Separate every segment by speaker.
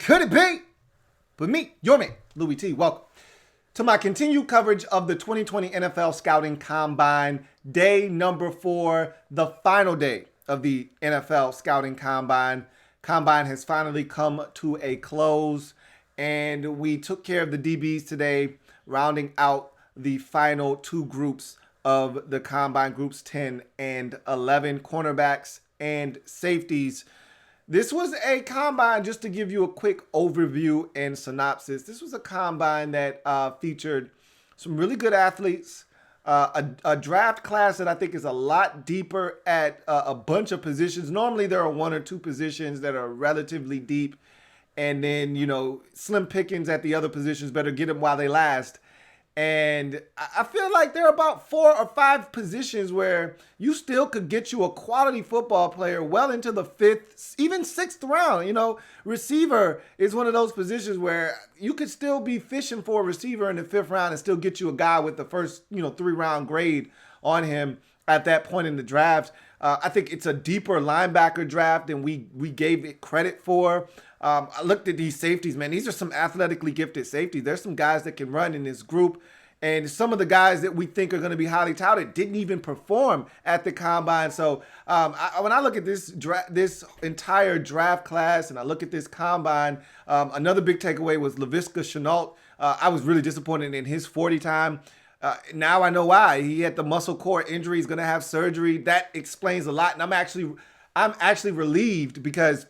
Speaker 1: Could it be? But me, your man, Louis T. Welcome to my continued coverage of the 2020 NFL Scouting Combine, day number 4, the final day of the NFL Scouting Combine. Combine has finally come to a close, and we took care of the DBs today, rounding out the final 2 groups of the Combine, groups 10 and 11, cornerbacks and safeties. This was a combine, just to give you a quick overview and synopsis. This was a combine that featured some really good athletes, a draft class that I think is a lot deeper at a bunch of positions. Normally there are 1 or 2 positions that are relatively deep, and then, you know, slim pickings at the other positions. Better get them while they last. And I feel like there are about 4 or 5 positions where you still could get you a quality football player well into the 5th, even 6th round. You know, receiver is one of those positions where you could still be fishing for a receiver in the 5th round and still get you a guy with the first, 3-round grade on him at that point in the draft. I think it's a deeper linebacker draft than we gave it credit for. I looked at these safeties, man. These are some athletically gifted safeties. There's some guys that can run in this group. And some of the guys that we think are going to be highly touted didn't even perform at the combine. So when I look at this entire draft class and I look at this combine, another big takeaway was Lavista Chennault. I was really disappointed in his 40 time. Now I know why. He had the muscle core injury. He's going to have surgery. That explains a lot. And I'm actually relieved, because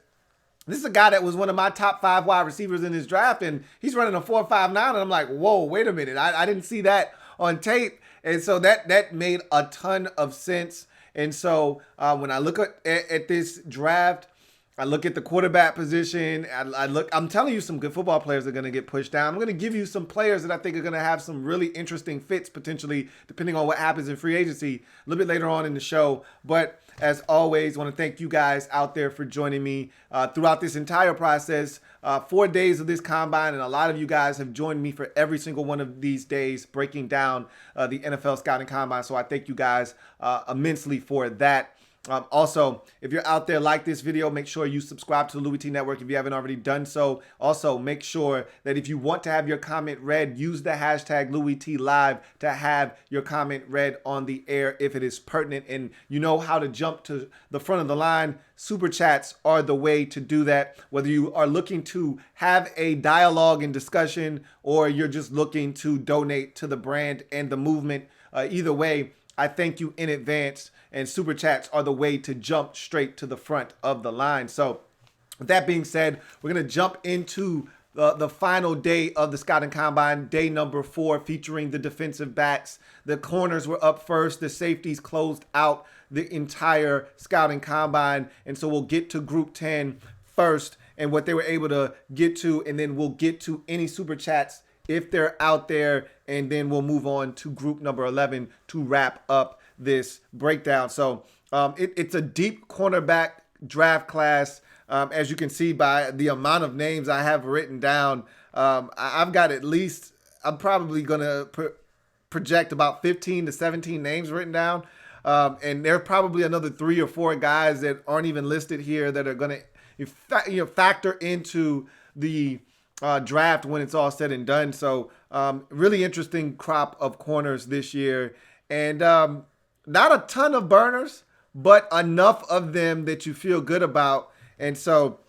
Speaker 1: this is a guy that was one of my top 5 wide receivers in his draft, and he's running a 4.59, and I'm like, whoa, wait a minute. I didn't see that on tape. And so that made a ton of sense. And so when I look at this draft, I look at the quarterback position. I'm telling you, some good football players are going to get pushed down. I'm going to give you some players that I think are going to have some really interesting fits, potentially, depending on what happens in free agency a little bit later on in the show. But as always, I want to thank you guys out there for joining me throughout this entire process. 4 days of this combine, and a lot of you guys have joined me for every single one of these days, breaking down the NFL Scouting Combine. So I thank you guys immensely for that. Also, if you're out there, like this video, make sure you subscribe to the Louis T Network if you haven't already done so. Also, make sure that if you want to have your comment read, use the hashtag Louis T Live to have your comment read on the air if it is pertinent. And you know how to jump to the front of the line. Super chats are the way to do that. Whether you are looking to have a dialogue and discussion, or you're just looking to donate to the brand and the movement, either way, I thank you in advance, and super chats are the way to jump straight to the front of the line. So with that being said, we're going to jump into the final day of the Scouting Combine, day number 4, featuring the defensive backs. The corners were up first. The safeties closed out the entire Scouting Combine. And so we'll get to Group 10 first and what they were able to get to, and then we'll get to any super chats if they're out there, and then we'll move on to group number 11 to wrap up this breakdown. So it's a deep cornerback draft class, as you can see by the amount of names I have written down. I've got at least, I'm probably going to project about 15 to 17 names written down. And there are probably another 3 or 4 guys that aren't even listed here that are going to factor into the draft when it's all said and done. So really interesting crop of corners this year, and not a ton of burners, but enough of them that you feel good about. And so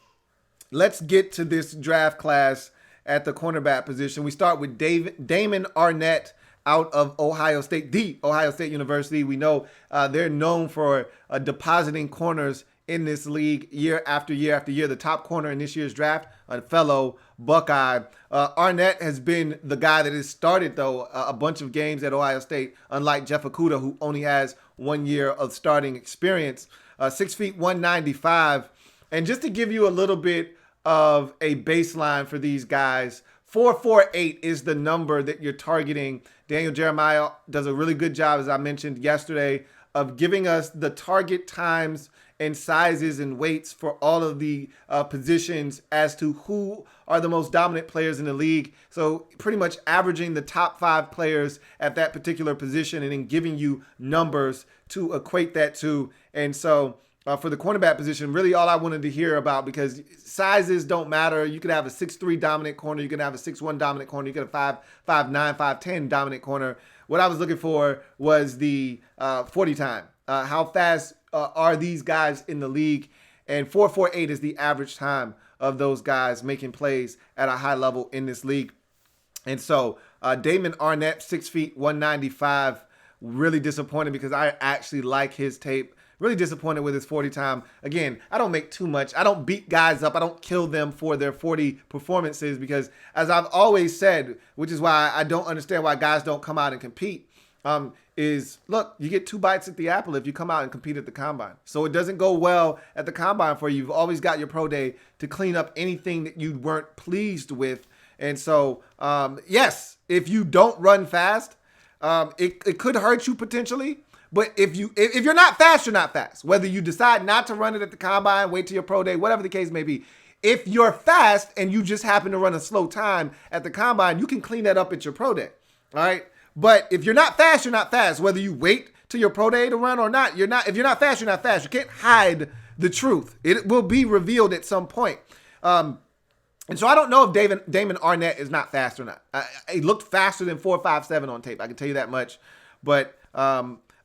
Speaker 1: let's get to this draft class at the cornerback position. We start with Damon Arnett out of Ohio State, the Ohio State University. We know they're known for depositing corners in this league year after year after year. The top corner in this year's draft, a fellow Buckeye. Arnett has been the guy that has started, though, a bunch of games at Ohio State, unlike Jeff Wakuda, who only has 1 year of starting experience. 6 feet 195. And just to give you a little bit of a baseline for these guys, 4.48 is the number that you're targeting. Daniel Jeremiah does a really good job, as I mentioned yesterday, of giving us the target times and sizes and weights for all of the positions as to who are the most dominant players in the league. So pretty much averaging the top 5 players at that particular position and then giving you numbers to equate that to. And so for the cornerback position, really all I wanted to hear about, because sizes don't matter. You could have a 6'3" dominant corner. You could have a 6'1" dominant corner. You could have 5'9", 5'10" dominant corner. What I was looking for was the 40 time. How fast are these guys in the league? And 4.48 is the average time of those guys making plays at a high level in this league. And so Damon Arnett, 6 feet, 195, really disappointed because I actually like his tape. Really disappointed with his 40 time. Again, I don't make too much. I don't beat guys up. I don't kill them for their 40 performances because, as I've always said, which is why I don't understand why guys don't come out and compete, is, look, you get 2 bites at the apple if you come out and compete at the combine. So it doesn't go well at the combine for you. You've always got your pro day to clean up anything that you weren't pleased with. And so, yes, if you don't run fast, it could hurt you potentially. But if you're not fast, you're not fast. Whether you decide not to run it at the combine, wait till your pro day, whatever the case may be. If you're fast and you just happen to run a slow time at the combine, you can clean that up at your pro day. All right. But if you're not fast, you're not fast. Whether you wait till your pro day to run or not, you're not. If you're not fast, you're not fast. You can't hide the truth. It will be revealed at some point. And so I don't know if Damon Arnett is not fast or not. He looked faster than 4.57 on tape. I can tell you that much. But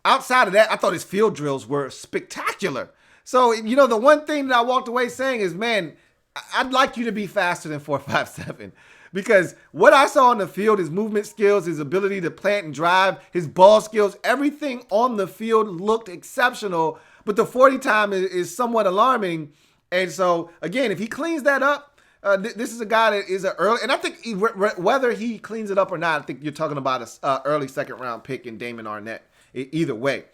Speaker 1: outside of that, I thought his field drills were spectacular. So, the one thing that I walked away saying is, man, I'd like you to be faster than 4.57. Because what I saw on the field, his movement skills, his ability to plant and drive, his ball skills, everything on the field looked exceptional. But the 40 time is somewhat alarming. And so, again, if he cleans that up, this is a guy that is an early, and I think whether he cleans it up or not, I think you're talking about an early second-round pick in Damon Arnett. Either way.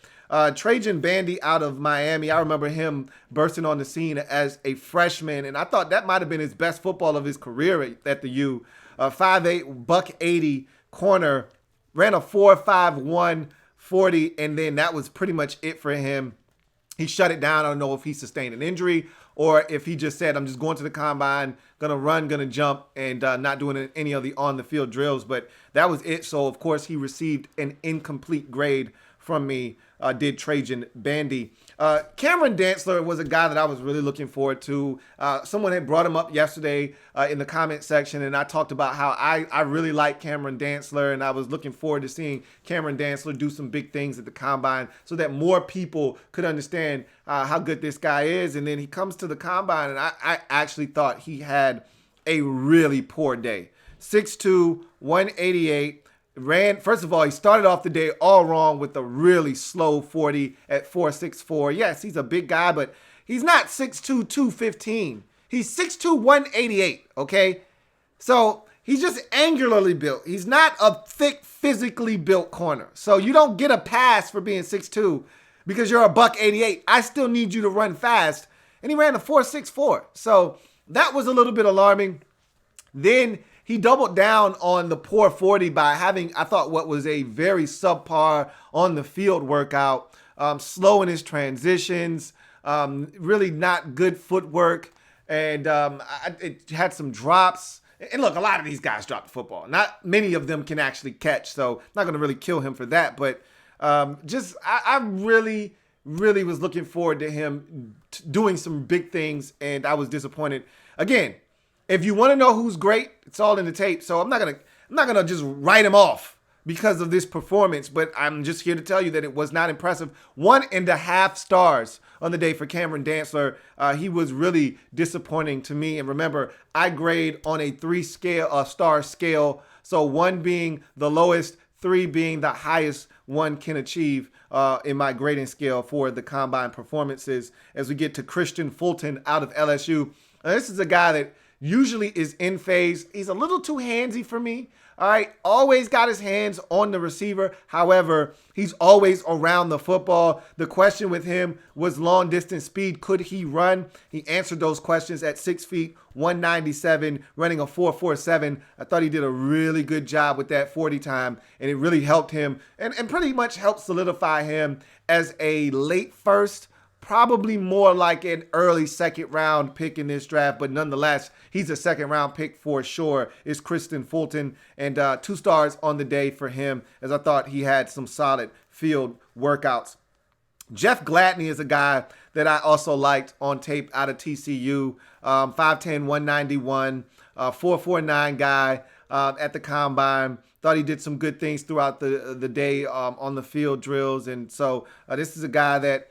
Speaker 1: Trajan Bandi out of Miami. I remember him bursting on the scene as a freshman, and I thought that might have been his best football of his career at the U. 5'8", $180 corner, ran a 4.51 40, and then that was pretty much it for him. He shut it down. I don't know if he sustained an injury or if he just said, I'm just going to the combine, going to run, going to jump, and not doing any of the on-the-field drills. But that was it. So, of course, he received an incomplete grade from me, did Trajan Bandi. Cameron Dantzler was a guy that I was really looking forward to. Someone had brought him up yesterday in the comment section, and I talked about how I really like Cameron Dantzler, and I was looking forward to seeing Cameron Dantzler do some big things at the combine so that more people could understand how good this guy is. And then he comes to the combine, and I actually thought he had a really poor day. 6'2", 188. First of all, he started off the day all wrong with a really slow 40 at 4.64. Yes, he's a big guy, but he's not 6'2", 215. He's 6'2", 188, okay? So he's just angularly built. He's not a thick, physically built corner. So you don't get a pass for being 6'2", because you're a $188. I still need you to run fast. And he ran a 4.64. So that was a little bit alarming. Then he doubled down on the poor 40 by having, I thought, what was a very subpar on the field workout, slow in his transitions, really not good footwork, and it had some drops. And look, a lot of these guys drop the football. Not many of them can actually catch, so not going to really kill him for that. But I really, really was looking forward to him doing some big things, and I was disappointed. Again, if you want to know who's great, it's all in the tape. So I'm not gonna just write him off because of this performance, but I'm just here to tell you that it was not impressive. 1.5 stars on the day for Cameron Dantzler. He was really disappointing to me. And remember, I grade on a 3-star scale. So 1 being the lowest, 3 being the highest one can achieve in my grading scale for the combine performances. As we get to Kristin Fulton out of LSU. This is a guy that usually is in phase. He's a little too handsy for me. All right. Always got his hands on the receiver. However, he's always around the football. The question with him was long distance speed. Could he run? He answered those questions at 6 feet, 197, running a 4.47. I thought he did a really good job with that 40 time, and it really helped him and pretty much helped solidify him as a late first, probably more like an early second round pick in this draft, but nonetheless, he's a second round pick for sure, is Kristin Fulton, and 2 stars on the day for him, as I thought he had some solid field workouts. Jeff Gladney is a guy that I also liked on tape out of TCU. 5'10", 191, 4'9" guy at the combine. Thought he did some good things throughout the day on the field drills. And so this is a guy that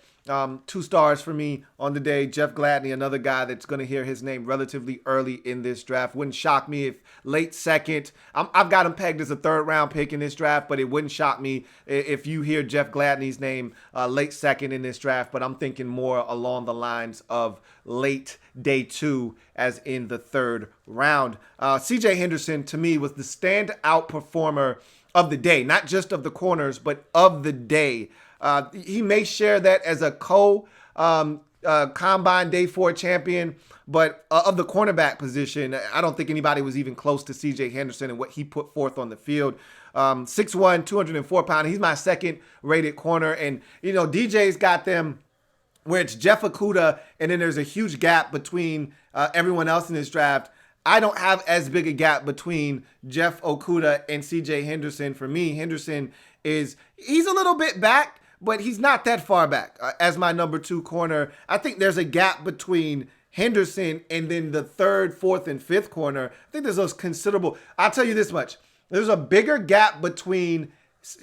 Speaker 1: 2 stars for me on the day. Jeff Gladney, another guy that's going to hear his name relatively early in this draft. Wouldn't shock me if late second. I've got him pegged as a 3rd-round pick in this draft, but it wouldn't shock me if you hear Jeff Gladney's name late second in this draft. But I'm thinking more along the lines of late day 2, as in the 3rd round. CJ Henderson, to me, was the standout performer of the day, not just of the corners, but of the day. He may share that as a combine day 4 champion, but of the cornerback position, I don't think anybody was even close to CJ Henderson and what he put forth on the field. 6'1", 204 pounds. He's my 2nd rated corner. And, DJ's got them where it's Jeff Wakuda, and then there's a huge gap between everyone else in this draft. I don't have as big a gap between Jeff Wakuda and CJ Henderson. For me, Henderson he's a little bit back, but he's not that far back as my number 2 corner. I think there's a gap between Henderson and then the 3rd, 4th, and 5th corner. I think there's those considerable. I'll tell you this much. There's a bigger gap between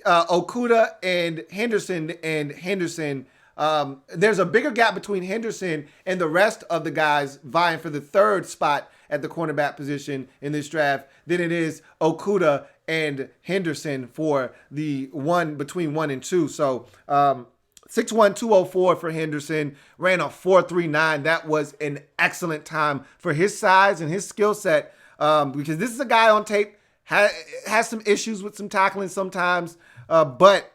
Speaker 1: Wakuda and Henderson there's a bigger gap between Henderson and the rest of the guys vying for the 3rd spot at the cornerback position in this draft than it is Wakuda and Henderson for the between 1 and 2. So 6'1", 204 for Henderson, ran a 4.39. That was an excellent time for his size and his skill set, because this is a guy on tape, has some issues with some tackling sometimes, but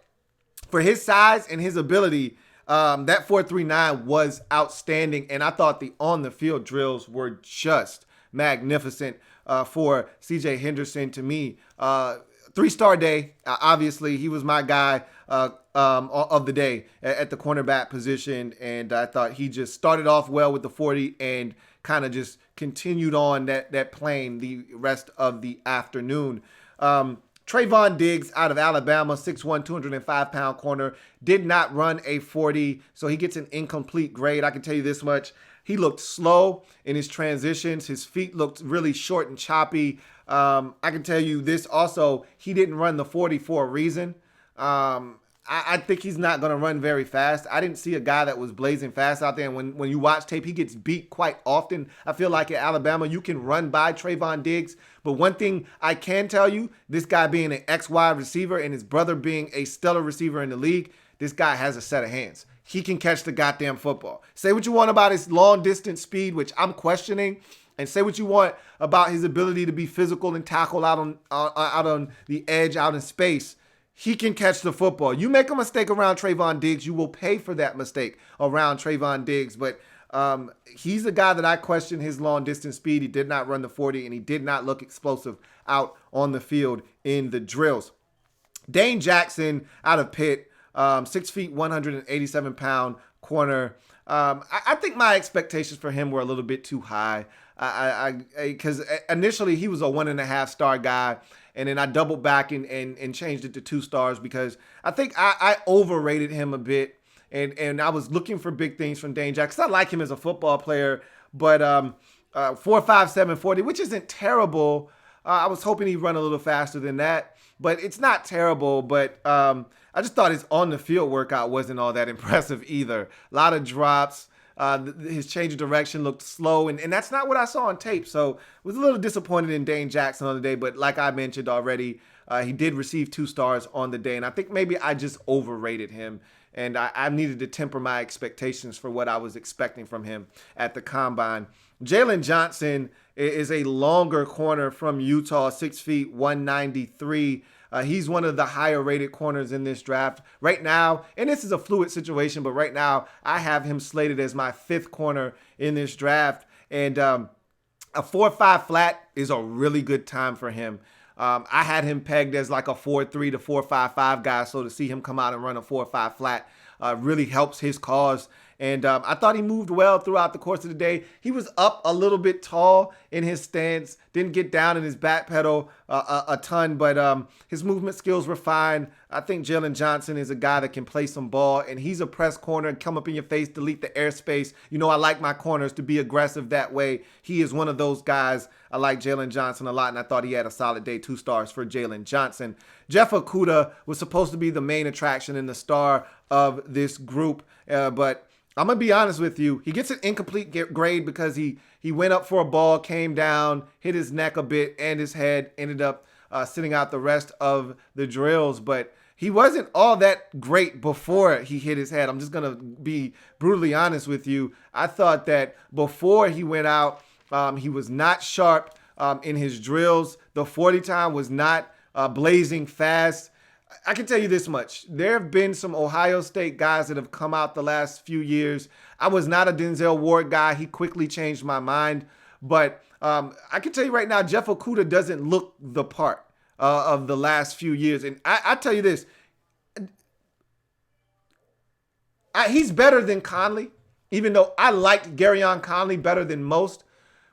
Speaker 1: for his size and his ability, that 4.39 was outstanding. And I thought the on-the-field drills were just magnificent for CJ Henderson to me. 3-star day. Obviously, he was my guy of the day at the cornerback position. And I thought he just started off well with the 40 and kind of just continued on that plane the rest of the afternoon. Trayvon Diggs out of Alabama, 6'1", 205-pound corner, did not run a 40, so he gets an incomplete grade. I can tell you this much. He looked slow in his transitions. His feet looked really short and choppy. I can tell you this also, he didn't run the 40 for a reason. I think he's not going to run very fast. I didn't see a guy that was blazing fast out there. And when you watch tape, he gets beat quite often. I feel like at Alabama, you can run by Trayvon Diggs. But one thing I can tell you, this guy being an ex-wide receiver and his brother being a stellar receiver in the league, this guy has a set of hands. He can catch the goddamn football. Say what you want about his long-distance speed, which I'm questioning, and say what you want about his ability to be physical and tackle out on the edge, out in space. He can catch the football. You make a mistake around Trayvon Diggs, you will pay for that mistake around Trayvon Diggs. But he's a guy that I question his long-distance speed. He did not run the 40, and he did not look explosive out on the field in the drills. Dane Jackson out of Pitt, 6 feet, 187-pound corner. I think my expectations for him were a little bit too high. Because initially he was a 1.5-star guy, and then I doubled back and changed it to 2 stars because I think I overrated him a bit, and I was looking for big things from Dane Jackson. I like him as a football player, but 4.57 40, which isn't terrible. I was hoping he'd run a little faster than that, but it's not terrible. But I just thought his on-the-field workout wasn't all that impressive either. A lot of drops. His change of direction looked slow, and that's not what I saw on tape. So I was a little disappointed in Dane Jackson on the day, but like I mentioned already, he did receive 2 stars on the day, and I think maybe I just overrated him, and I needed to temper my expectations for what I was expecting from him at the combine. Jaylen Johnson is a longer corner from Utah, 6 feet, 193. He's one of the higher rated corners in this draft right now. And this is a fluid situation, but right now I have him slated as my 5th corner in this draft. And a 4.5 flat is a really good time for him. I had him pegged as like a 4.3 to 4.55 guy. So to see him come out and run a 4.5 flat really helps his cause. And I thought he moved well throughout the course of the day. He was up a little bit tall in his stance, didn't get down in his back pedal a ton, but his movement skills were fine. I think Jaylen Johnson is a guy that can play some ball, and he's a press corner and come up in your face, delete the airspace. You know, I like my corners to be aggressive that way. He is one of those guys. I like Jaylen Johnson a lot, and I thought he had a solid day. 2 stars for Jaylen Johnson. Jeff Wakuda was supposed to be the main attraction and the star of this group, but I'm going to be honest with you. He gets an incomplete grade because he went up for a ball, came down, hit his neck a bit and his head, ended up sitting out the rest of the drills. But he wasn't all that great before he hit his head. I'm just going to be brutally honest with you. I thought that before he went out, he was not sharp in his drills. The 40 time was not blazing fast. I can tell you this much. There have been some Ohio State guys that have come out the last few years. I was not a Denzel Ward guy. He quickly changed my mind. But I can tell you right now, Jeff Wakuda doesn't look the part of the last few years. And I tell you this, he's better than Conley, even though I liked Garyon Conley better than most.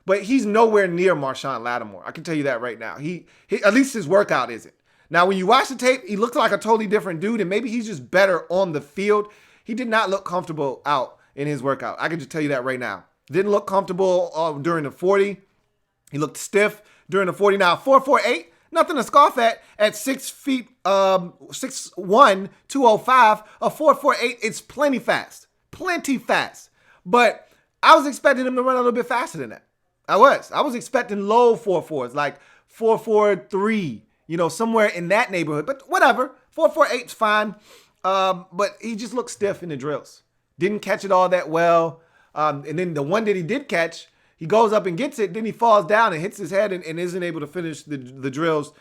Speaker 1: But he's nowhere near Marshawn Lattimore. I can tell you that right now. He at least his workout isn't. Now, when you watch the tape, he looks like a totally different dude, and maybe he's just better on the field. He did not look comfortable out in his workout. I can just tell you that right now. Didn't look comfortable during the 40. He looked stiff during the 40. Now, 4.48, nothing to scoff at 6 feet, 6'1", 205, a 4.48. It's plenty fast. But I was expecting him to run a little bit faster than that. I was expecting low 4.4s, like 4.43. Somewhere in that neighborhood. But whatever. 4.48's fine. But he just looked stiff in the drills. Didn't catch it all that well. And then the one that he did catch, he goes up and gets it. Then he falls down and hits his head and isn't able to finish the drills.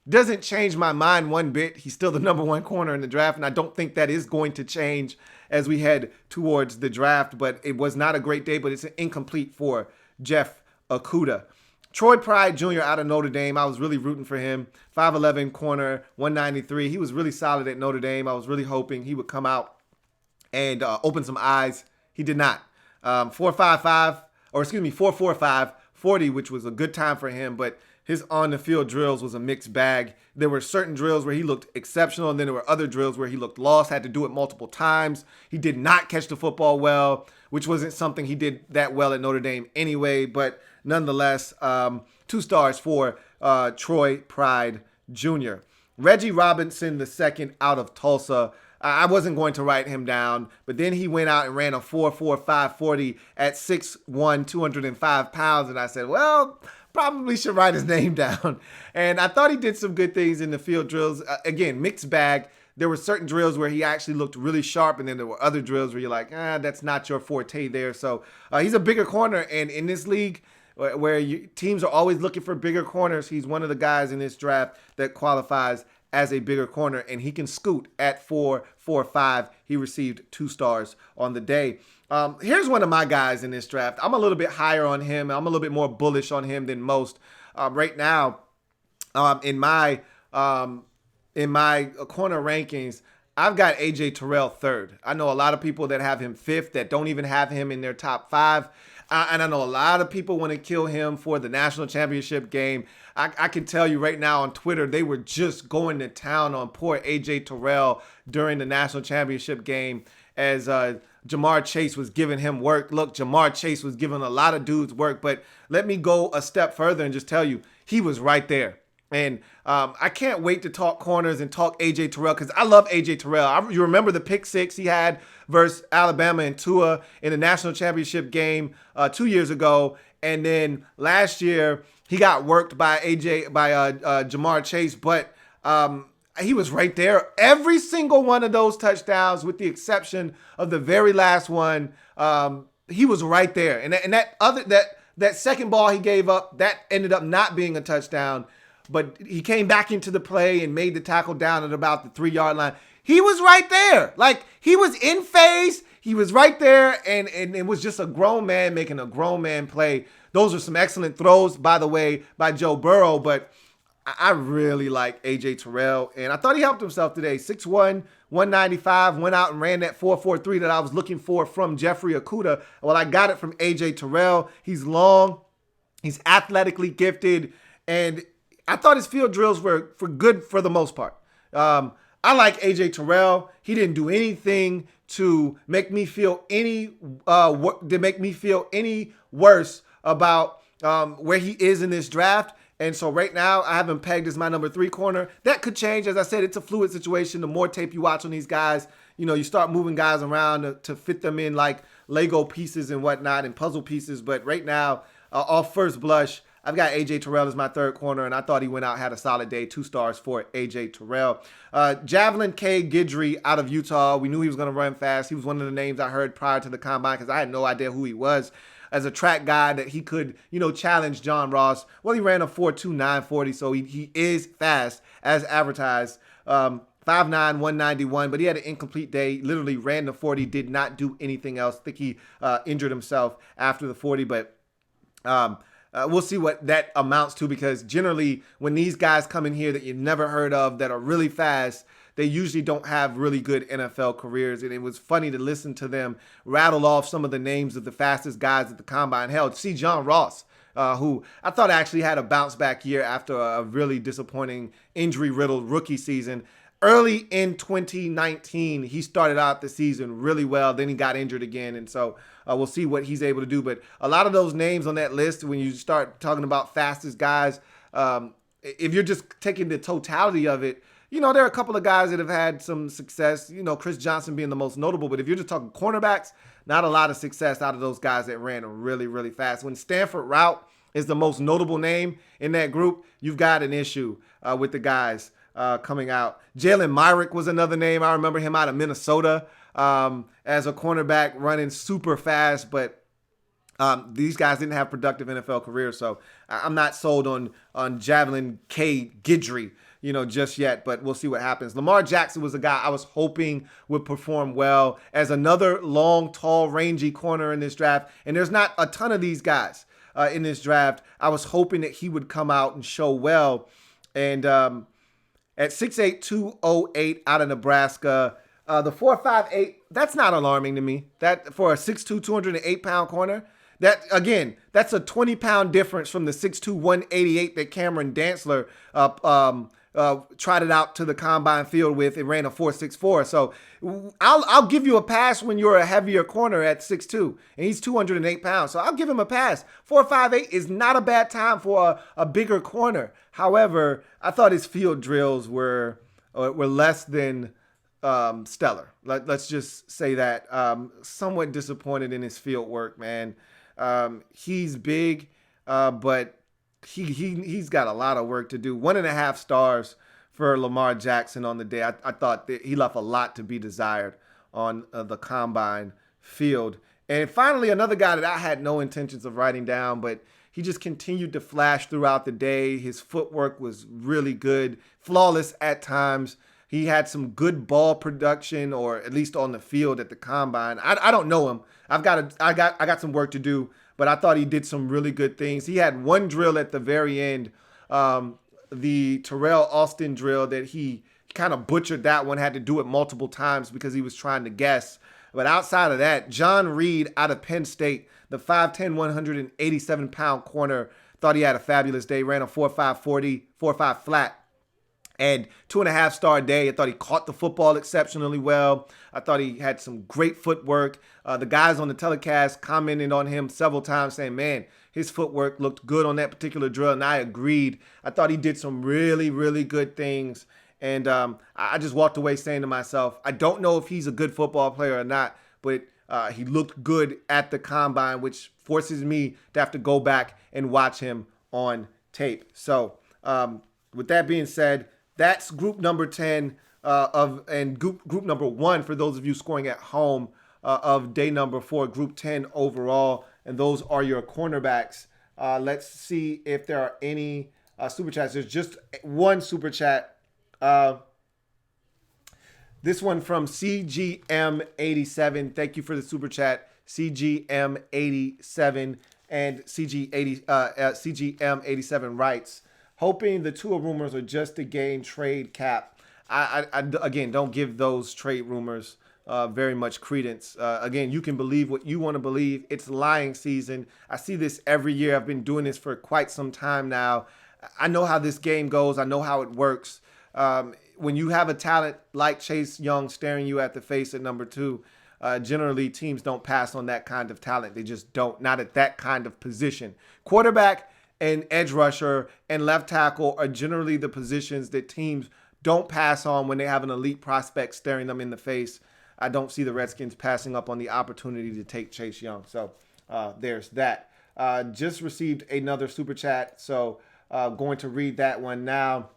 Speaker 1: Doesn't change my mind one bit. He's still the number 1 corner in the draft. And I don't think that is going to change as we head towards the draft. But it was not a great day. But it's incomplete for Jeff Wakuda. Troy Pride Jr. out of Notre Dame. I was really rooting for him. 5'11 corner, 193. He was really solid at Notre Dame. I was really hoping he would come out and open some eyes. He did not. 4.45, 40, which was a good time for him, but his on-the-field drills was a mixed bag. There were certain drills where he looked exceptional, and then there were other drills where he looked lost, had to do it multiple times. He did not catch the football well, which wasn't something he did that well at Notre Dame anyway, but nonetheless, 2 stars for Troy Pride Jr. Reggie Robinson II out of Tulsa. I wasn't going to write him down, but then he went out and ran a 4.45 40 at 6'1", 205 pounds, and I said, well, probably should write his name down. And I thought he did some good things in the field drills. Again, mixed bag. There were certain drills where he actually looked really sharp, and then there were other drills where you're like, that's not your forte there. So he's a bigger corner, and in this league, where teams are always looking for bigger corners, he's one of the guys in this draft that qualifies as a bigger corner, and he can scoot at 4.45. He received 2 stars on the day. Here's one of my guys in this draft. I'm a little bit higher on him. I'm a little bit more bullish on him than most. Right now, in my corner rankings, I've got AJ Terrell 3rd. I know a lot of people that have him 5th that don't even have him in their top 5. And I know a lot of people want to kill him for the national championship game. I can tell you right now on Twitter, they were just going to town on poor AJ Terrell during the national championship game as Jamar Chase was giving him work. Look, Jamar Chase was giving a lot of dudes work, but let me go a step further and just tell you, he was right there. And I can't wait to talk corners and talk A.J. Terrell because I love A.J. Terrell. You remember the pick 6 he had versus Alabama and Tua in the national championship game 2 years ago. And then last year, he got worked by Jamar Chase. But he was right there. Every single one of those touchdowns, with the exception of the very last one, he was right there. And that second ball he gave up, that ended up not being a touchdown. But he came back into the play and made the tackle down at about the 3-yard line. He was right there. Like, he was in phase. He was right there, and it was just a grown man making a grown man play. Those are some excellent throws, by the way, by Joe Burrow. But I really like A.J. Terrell, and I thought he helped himself today. 6'1", 195, went out and ran that 4.43 that I was looking for from Jeffrey Wakuda. Well, I got it from A.J. Terrell. He's long. He's athletically gifted. And I thought his field drills were good for the most part. I like A.J. Terrell. He didn't do anything to make me feel any worse about where he is in this draft. And so right now, I have him pegged as my number 3 corner. That could change. As I said, it's a fluid situation. The more tape you watch on these guys, you start moving guys around to fit them in like Lego pieces and whatnot and puzzle pieces. But right now, off first blush, I've got A.J. Terrell as my 3rd corner, and I thought he went out, had a solid day, 2 stars for A.J. Terrell. Javelin K. Guidry out of Utah. We knew he was going to run fast. He was one of the names I heard prior to the combine because I had no idea who he was as a track guy that he could, challenge John Ross. Well, he ran a 4.2 940, so he is fast as advertised. 5'9", 191, but he had an incomplete day, literally ran the 40, did not do anything else. I think he injured himself after the 40, but we'll see what that amounts to, because generally when these guys come in here that you've never heard of that are really fast, they usually don't have really good NFL careers. And it was funny to listen to them rattle off some of the names of the fastest guys at the combine. Hell, see John Ross, who I thought actually had a bounce back year after a really disappointing injury-riddled rookie season. Early in 2019, he started out the season really well. Then he got injured again. And so we'll see what he's able to do. But a lot of those names on that list, when you start talking about fastest guys, if you're just taking the totality of it, there are a couple of guys that have had some success, Chris Johnson being the most notable. But if you're just talking cornerbacks, not a lot of success out of those guys that ran really, really fast. When Stanford Route is the most notable name in that group, you've got an issue with the guys coming out. Jalen Myrick was another name. I remember him out of Minnesota as a cornerback running super fast, but these guys didn't have productive NFL careers. So I'm not sold on Javelin K. Guidry, just yet, but we'll see what happens. Lamar Jackson was a guy I was hoping would perform well as another long, tall, rangy corner in this draft. And there's not a ton of these guys in this draft. I was hoping that he would come out and show well. And at 6'8", 208 out of Nebraska, the 4.58, that's not alarming to me. That for a 6'2", 208-pound corner, that's a 20-pound difference from the 6'2", 188 that Cameron Dantzler trotted out to the combine field with and ran a 4.64. So I'll give you a pass when you're a heavier corner at 6'2", and he's 208 pounds. So I'll give him a pass. 4.58 is not a bad time for a bigger corner. However, I thought his field drills were less than stellar. Let's just say that. Somewhat disappointed in his field work, man. He's big, but he's got a lot of work to do. 1.5 stars for Lamar Jackson on the day. I thought that he left a lot to be desired on the combine field. And finally, another guy that I had no intentions of writing down, but he just continued to flash throughout the day. His footwork was really good, flawless at times. He had some good ball production, or at least on the field at the combine. I don't know him. I got some work to do, but I thought he did some really good things. He had one drill at the very end, the Terrell Austin drill, that he kind of butchered that one, had to do it multiple times because he was trying to guess. But outside of that, John Reid out of Penn State, the 5'10", 187-pound corner, thought he had a fabulous day, ran a 4.5 40, 4.5 flat. And 2.5 star day. I thought he caught the football exceptionally well. I thought he had some great footwork. The guys on the telecast commented on him several times saying, man, his footwork looked good on that particular drill. And I agreed. I thought he did some really, really good things. And I just walked away saying to myself, I don't know if he's a good football player or not, but he looked good at the combine, which forces me to have to go back and watch him on tape. So with that being said, that's group number 10 and group number 1 for those of you scoring at home of day number 4, group 10 overall. And those are your cornerbacks. Let's see if there are any super chats. There's just one super chat. This one from CGM87. Thank you for the super chat, CGM87. And CGM87 writes, hoping the Tua rumors are just to gain trade cap. again, don't give those trade rumors very much credence. Again, you can believe what you want to believe. It's lying season. I see this every year. I've been doing this for quite some time now. I know how this game goes. I know how it works. When you have a talent like Chase Young staring you at the face at number 2, generally teams don't pass on that kind of talent. They just don't, not at that kind of position. Quarterback and edge rusher and left tackle are generally the positions that teams don't pass on when they have an elite prospect staring them in the face. I don't see the Redskins passing up on the opportunity to take Chase Young. So there's that. Just received another super chat, so going to read that one now.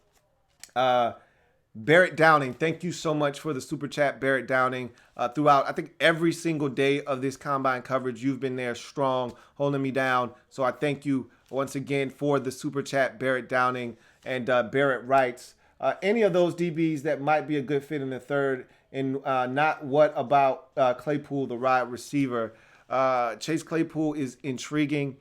Speaker 1: Barrett Downing, thank you so much for the super chat, Barrett Downing. Throughout, I think, every single day of this combine coverage, you've been there strong, holding me down. So I thank you once again for the super chat, Barrett Downing. And Barrett writes, any of those DBs that might be a good fit in the third, and not what about Claypool, the wide receiver? Chase Claypool is intriguing.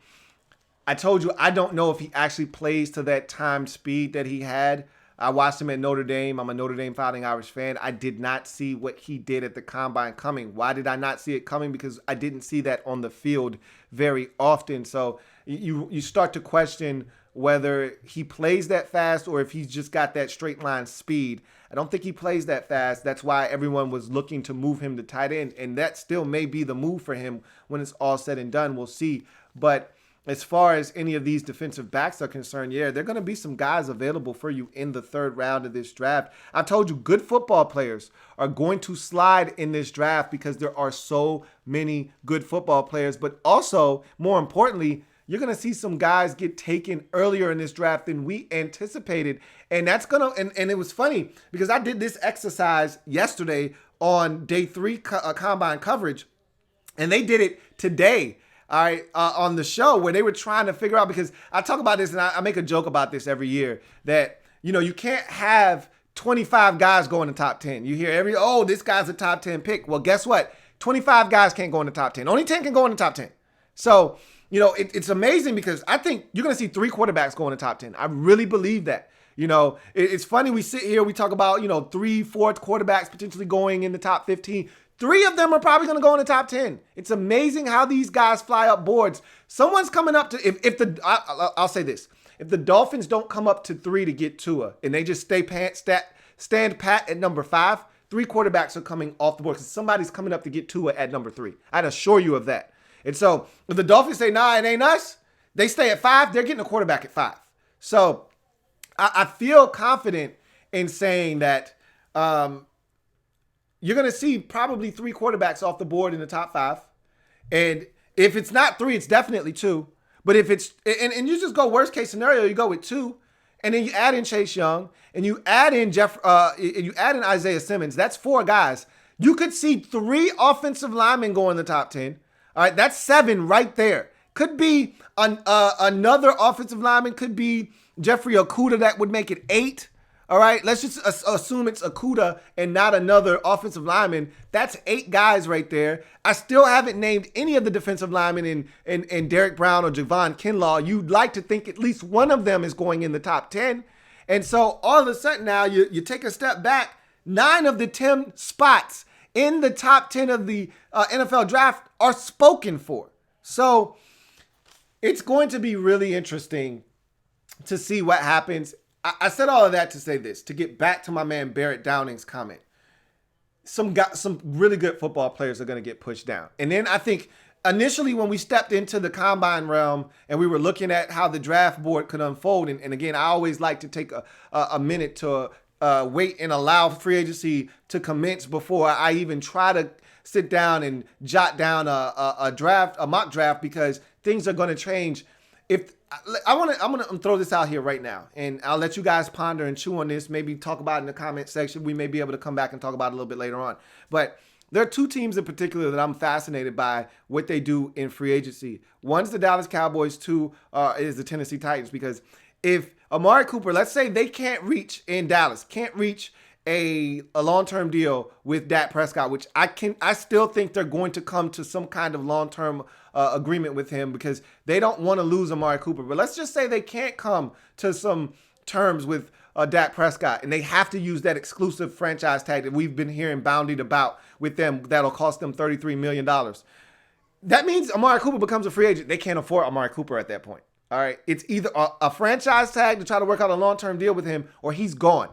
Speaker 1: I told you, I don't know if he actually plays to that time speed that he had. I watched him at Notre Dame. I'm a Notre Dame Fighting Irish fan. I did not see what he did at the combine coming. Why did I not see it coming? Because I didn't see that on the field very often. So you start to question whether he plays that fast or if he's just got that straight line speed. I don't think he plays that fast. That's why everyone was looking to move him to tight end. And that still may be the move for him when it's all said and done. We'll see. But as far as any of these defensive backs are concerned, yeah, there are going to be some guys available for you in the third round of this draft. I told you, good football players are going to slide in this draft because there are so many good football players. But also, more importantly, you're going to see some guys get taken earlier in this draft than we anticipated. And that's going to, and it was funny because I did this exercise yesterday on day 3 combine coverage, and they did it today. All right, on the show where they were trying to figure out, because I talk about this and I make a joke about this every year, that, you know, you can't have 25 guys go in the top 10. You hear this guy's a top 10 pick. Well, guess what? 25 guys can't go in the top 10. Only 10 can go in the top 10. So, you know, it's amazing because I think you're going to see 3 quarterbacks go in the top 10. I really believe that. You know, it's funny, we sit here, we talk about, 3, 4 quarterbacks potentially going in the top 15. 3 of them are probably going to go in the top 10. It's amazing how these guys fly up boards. Someone's coming up to, I'll say this. If the Dolphins don't come up to 3 to get Tua and they just stand pat at number 5, 3 quarterbacks are coming off the board because somebody's coming up to get Tua at number 3. I'd assure you of that. And so if the Dolphins say, nah, it ain't us, they stay at 5, they're getting a quarterback at 5. So I feel confident in saying that you're going to see probably 3 quarterbacks off the board in the top 5. And if it's not 3, it's definitely 2. But if it's, and you just go worst case scenario, you go with 2. And then you add in Chase Young and you add in Isaiah Simmons. That's 4 guys. You could see 3 offensive linemen go in the top 10. All right. That's 7 right there. Could be another offensive lineman. Could be Jeffrey Okudah. That would make it 8. All right, let's just assume it's Wakuda and not another offensive lineman. That's 8 guys right there. I still haven't named any of the defensive linemen in Derek Brown or Javon Kinlaw. You'd like to think at least one of them is going in the top 10. And so all of a sudden now you take a step back. 9 of the 10 spots in the top 10 of the NFL draft are spoken for. So it's going to be really interesting to see what happens. I said all of that to say this, to get back to my man Barrett Downing's comment. Some really good football players are going to get pushed down. And then I think initially when we stepped into the combine realm and we were looking at how the draft board could unfold, and again, I always like to take a minute to wait and allow free agency to commence before I even try to sit down and jot down a mock draft, because things are going to change. I'm gonna throw this out here right now, and I'll let you guys ponder and chew on this. Maybe talk about it in the comment section. We may be able to come back and talk about it a little bit later on. But there are 2 teams in particular that I'm fascinated by what they do in free agency. One's the Dallas Cowboys. 2 is the Tennessee Titans. Because if Amari Cooper, let's say they can't reach a long-term deal with Dak Prescott, which I still think they're going to come to some kind of long-term agreement with him because they don't want to lose Amari Cooper. But let's just say they can't come to some terms with Dak Prescott, and they have to use that exclusive franchise tag that we've been hearing boundied about with them that'll cost them $33 million. That means Amari Cooper becomes a free agent. They can't afford Amari Cooper at that point. All right. It's either a franchise tag to try to work out a long-term deal with him, or he's gone.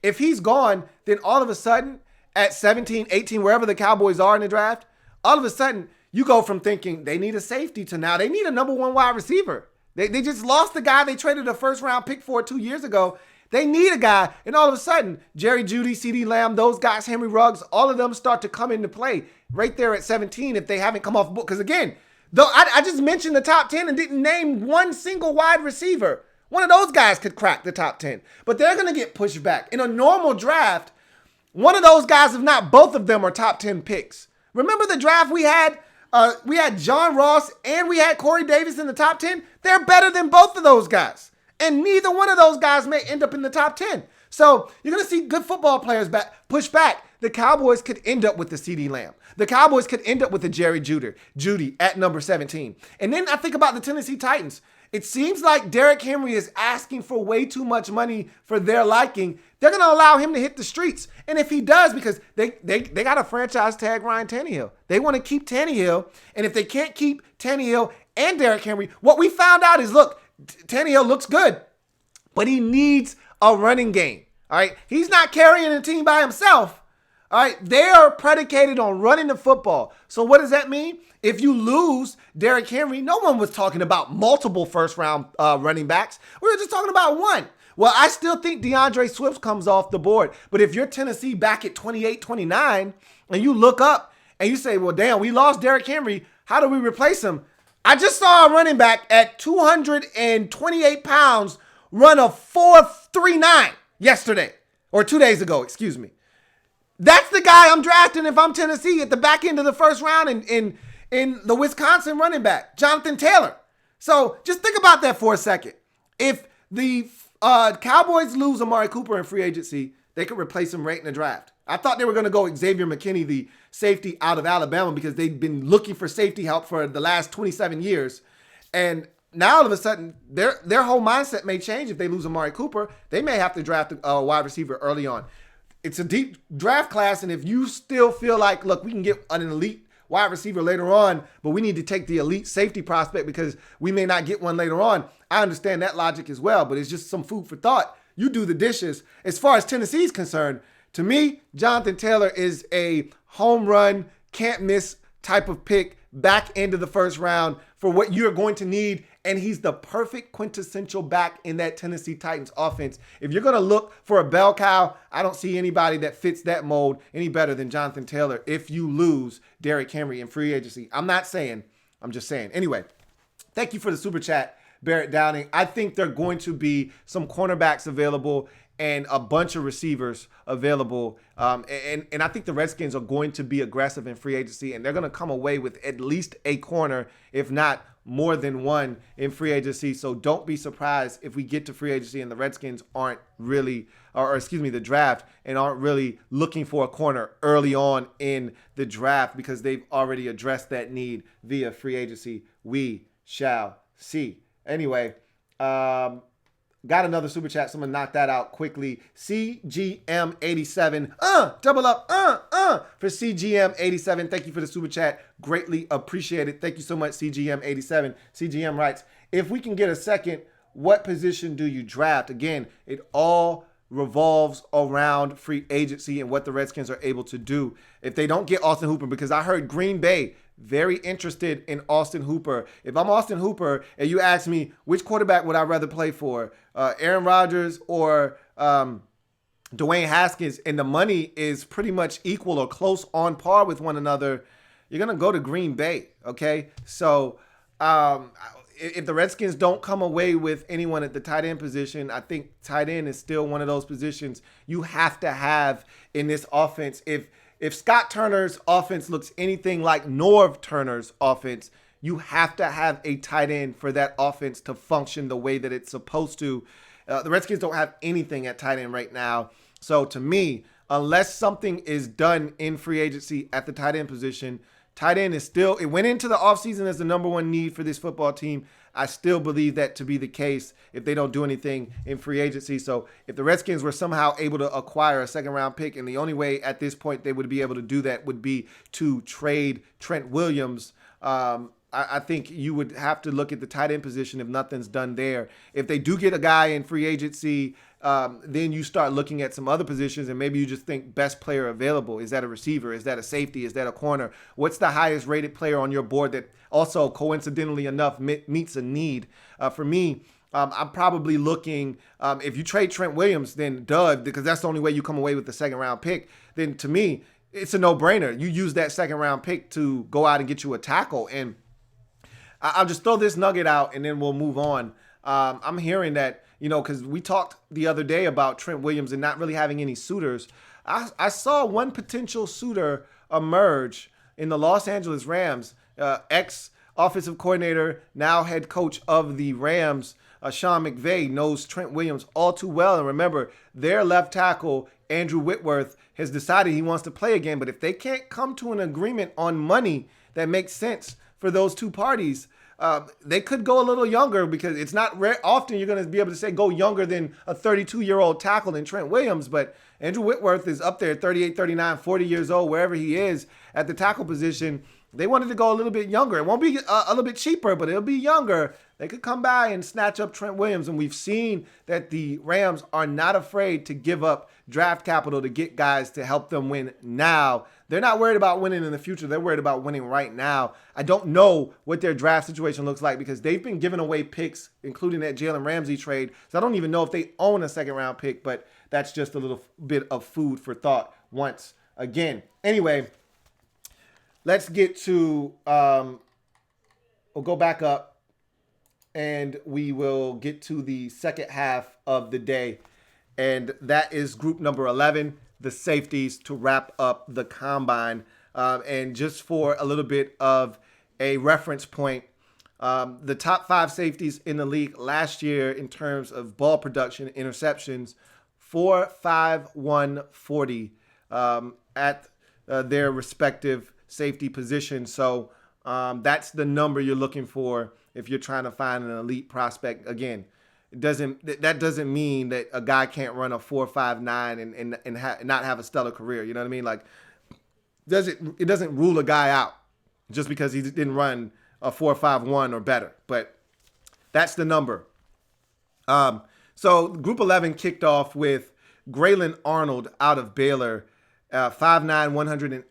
Speaker 1: If he's gone, then all of a sudden at 17, 18, wherever the Cowboys are in the draft, all of a sudden you go from thinking they need a safety to now they need a number one wide receiver. They just lost the guy they traded a first-round pick for 2 years ago. They need a guy, and all of a sudden, Jerry Jeudy, CeeDee Lamb, those guys, Henry Ruggs, all of them start to come into play right there at 17 if they haven't come off the book. Because again, though I just mentioned the top 10 and didn't name one single wide receiver. One of those guys could crack the top 10, but they're going to get pushed back. In a normal draft, one of those guys, if not both of them, are top 10 picks. Remember the draft we had? We had John Ross and we had Corey Davis in the top 10. They're better than both of those guys. And neither one of those guys may end up in the top 10. So you're going to see good football players push back. The Cowboys could end up with the CeeDee Lamb. The Cowboys could end up with the Jerry Jeudy at number 17. And then I think about the Tennessee Titans. It seems like Derrick Henry is asking for way too much money for their liking. They're going to allow him to hit the streets. And if he does, because they got a franchise tag Ryan Tannehill. They want to keep Tannehill. And if they can't keep Tannehill and Derrick Henry, what we found out is, look, Tannehill looks good, but he needs a running game. All right. He's not carrying a team by himself. All right. They are predicated on running the football. So what does that mean? If you lose Derrick Henry, no one was talking about multiple first-round running backs. We were just talking about one. Well, I still think DeAndre Swift comes off the board. But if you're Tennessee back at 28, 29, and you look up and you say, well, damn, we lost Derrick Henry. How do we replace him? I just saw a running back at 228 pounds run a 4.39 yesterday, or 2 days ago, excuse me. That's the guy I'm drafting if I'm Tennessee at the back end of the first round in the Wisconsin running back, Jonathan Taylor. So just think about that for a second. If the Cowboys lose Amari Cooper in free agency, they could replace him right in the draft. I thought they were going to go Xavier McKinney, the safety out of Alabama, because they've been looking for safety help for the last 27 years. And now all of a sudden, their whole mindset may change if they lose Amari Cooper. They may have to draft a wide receiver early on. It's a deep draft class, and if you still feel like, look, we can get an elite wide receiver later on, but we need to take the elite safety prospect because we may not get one later on, I understand that logic as well, but it's just some food for thought. You do the dishes. As far as Tennessee's concerned, to me, Jonathan Taylor is a home run, can't miss type of pick back into the first round for what you're going to need. And he's the perfect quintessential back in that Tennessee Titans offense. If you're going to look for a bell cow, I don't see anybody that fits that mold any better than Jonathan Taylor if you lose Derrick Henry in free agency. I'm not saying, I'm just saying. Anyway, thank you for the super chat, Barrett Downing. I think there are going to be some cornerbacks available and a bunch of receivers available. And I think the Redskins are going to be aggressive in free agency, and they're going to come away with at least a corner, if not more than one in free agency. So don't be surprised if we get to free agency and the Redskins aren't really, the draft, and aren't really looking for a corner early on in the draft because they've already addressed that need via free agency. We shall see. Anyway, got another super chat, so I'm going to knock that out quickly. CGM87, double up, for CGM87. Thank you for the super chat. Greatly appreciated. Thank you so much, CGM87. CGM writes, if we can get a second, what position do you draft? Again, it all revolves around free agency and what the Redskins are able to do. If they don't get Austin Hooper, because I heard Green Bay very interested in Austin Hooper. If I'm Austin Hooper and you ask me which quarterback would I rather play for, Aaron Rodgers or Dwayne Haskins, and the money is pretty much equal or close on par with one another, you're going to go to Green Bay, okay? So if the Redskins don't come away with anyone at the tight end position, I think tight end is still one of those positions you have to have in this offense. If Scott Turner's offense looks anything like Norv Turner's offense, you have to have a tight end for that offense to function the way that it's supposed to. The Redskins don't have anything at tight end right now. So to me, unless something is done in free agency at the tight end position, tight end is still, it went into the offseason as the number one need for this football team. I still believe that to be the case if they don't do anything in free agency. So if the Redskins were somehow able to acquire a second-round pick, and the only way at this point they would be able to do that would be to trade Trent Williams, I think you would have to look at the tight end position if nothing's done there. If they do get a guy in free agency, then you start looking at some other positions, and maybe you just think best player available. Is that a receiver? Is that a safety? Is that a corner? What's the highest rated player on your board that also, coincidentally enough, meets a need? For me, I'm probably looking, if you trade Trent Williams, then because that's the only way you come away with the second round pick, then to me, it's a no-brainer. You use that second round pick to go out and get you a tackle. And I'll just throw this nugget out and then we'll move on. I'm hearing that, because we talked the other day about Trent Williams and not really having any suitors. I saw one potential suitor emerge in the Los Angeles Rams, ex-offensive coordinator, now head coach of the Rams, Sean McVay, knows Trent Williams all too well. And remember, their left tackle, Andrew Whitworth, has decided he wants to play again. But if they can't come to an agreement on money that makes sense for those two parties, they could go a little younger, because it's not often you're going to be able to say go younger than a 32-year-old tackle in Trent Williams. But Andrew Whitworth is up there, 38, 39, 40 years old, wherever he is at the tackle position. They wanted to go a little bit younger. It won't be a little bit cheaper, but it'll be younger. They could come by and snatch up Trent Williams. And we've seen that the Rams are not afraid to give up draft capital to get guys to help them win now. They're not worried about winning in the future. They're worried about winning right now. I don't know what their draft situation looks like, because they've been giving away picks, including that Jalen Ramsey trade. So I don't even know if they own a second-round pick, but that's just a little bit of food for thought once again. Anyway, let's get to, we'll go back up, and we will get to the second half of the day. And that is group number 11, the safeties, to wrap up the combine. And just for a little bit of a reference point, the top 5 safeties in the league last year in terms of ball production, interceptions, 4, 5, 1, 40 at their respective safety positions. So that's the number you're looking for if you're trying to find an elite prospect. Again, that doesn't mean that a guy can't run a 4.59 and not have a stellar career. You know what I mean? Like, it doesn't rule a guy out just because he didn't run a 4.51 or better. But that's the number. So Group 11 kicked off with Grayland Arnold out of Baylor, 5'9",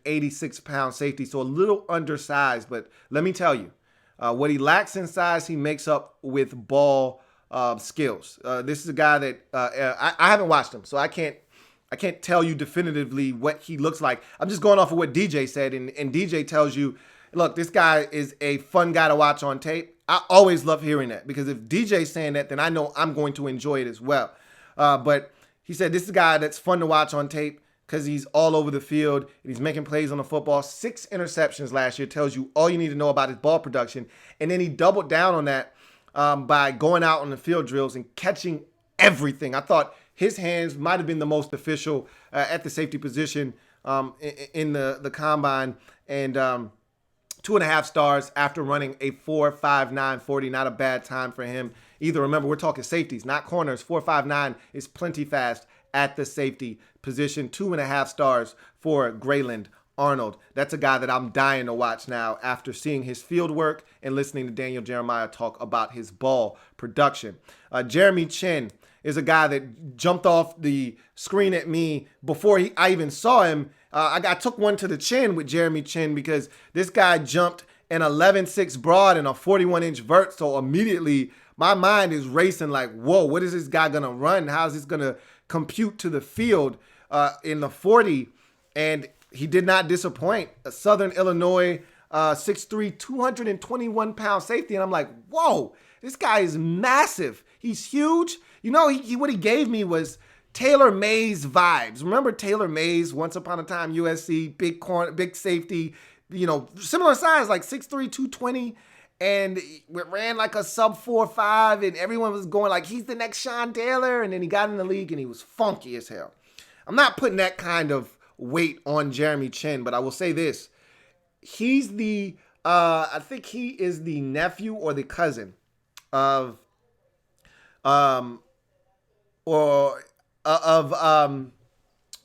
Speaker 1: 186-pound safety, so a little undersized. But let me tell you, what he lacks in size, he makes up with ball skills. This is a guy that I haven't watched him, so I can't tell you definitively what he looks like. I'm just going off of what DJ said, and DJ tells you, look, this guy is a fun guy to watch on tape. I always love hearing that, because if DJ's saying that, then I know I'm going to enjoy it as well. But he said this is a guy that's fun to watch on tape because he's all over the field and he's making plays on the football. 6 interceptions last year tells you all you need to know about his ball production. And then he doubled down on that by going out on the field drills and catching everything. I thought his hands might have been the most official at the safety position in the combine. And 2.5 stars after running a 4.59 40. Not a bad time for him either. Remember, we're talking safeties, not corners. 4.59 is plenty fast at the safety position. 2.5 stars for Grayland Arnold. That's a guy that I'm dying to watch now after seeing his field work and listening to Daniel Jeremiah talk about his ball production. Jeremy Chinn is a guy that jumped off the screen at me before I even saw him. I took one to the chin with Jeremy Chinn because this guy jumped an 11.6 broad and a 41-inch vert. So immediately my mind is racing like, whoa, what is this guy going to run? How is this going to compute to the field in the 40? And he did not disappoint. A Southern Illinois 6'3", 221-pound safety. And I'm like, whoa, this guy is massive. He's huge. You know, what he gave me was Taylor Mays vibes. Remember Taylor Mays, once upon a time, USC, big corner, big safety, similar size, like 6'3", 220, and ran like a sub 4.5, and everyone was going like, he's the next Sean Taylor, and then he got in the league, and he was funky as hell. I'm not putting that kind of weight on Jeremy Chinn, but I will say this. He's I think he is the nephew or the cousin of um or of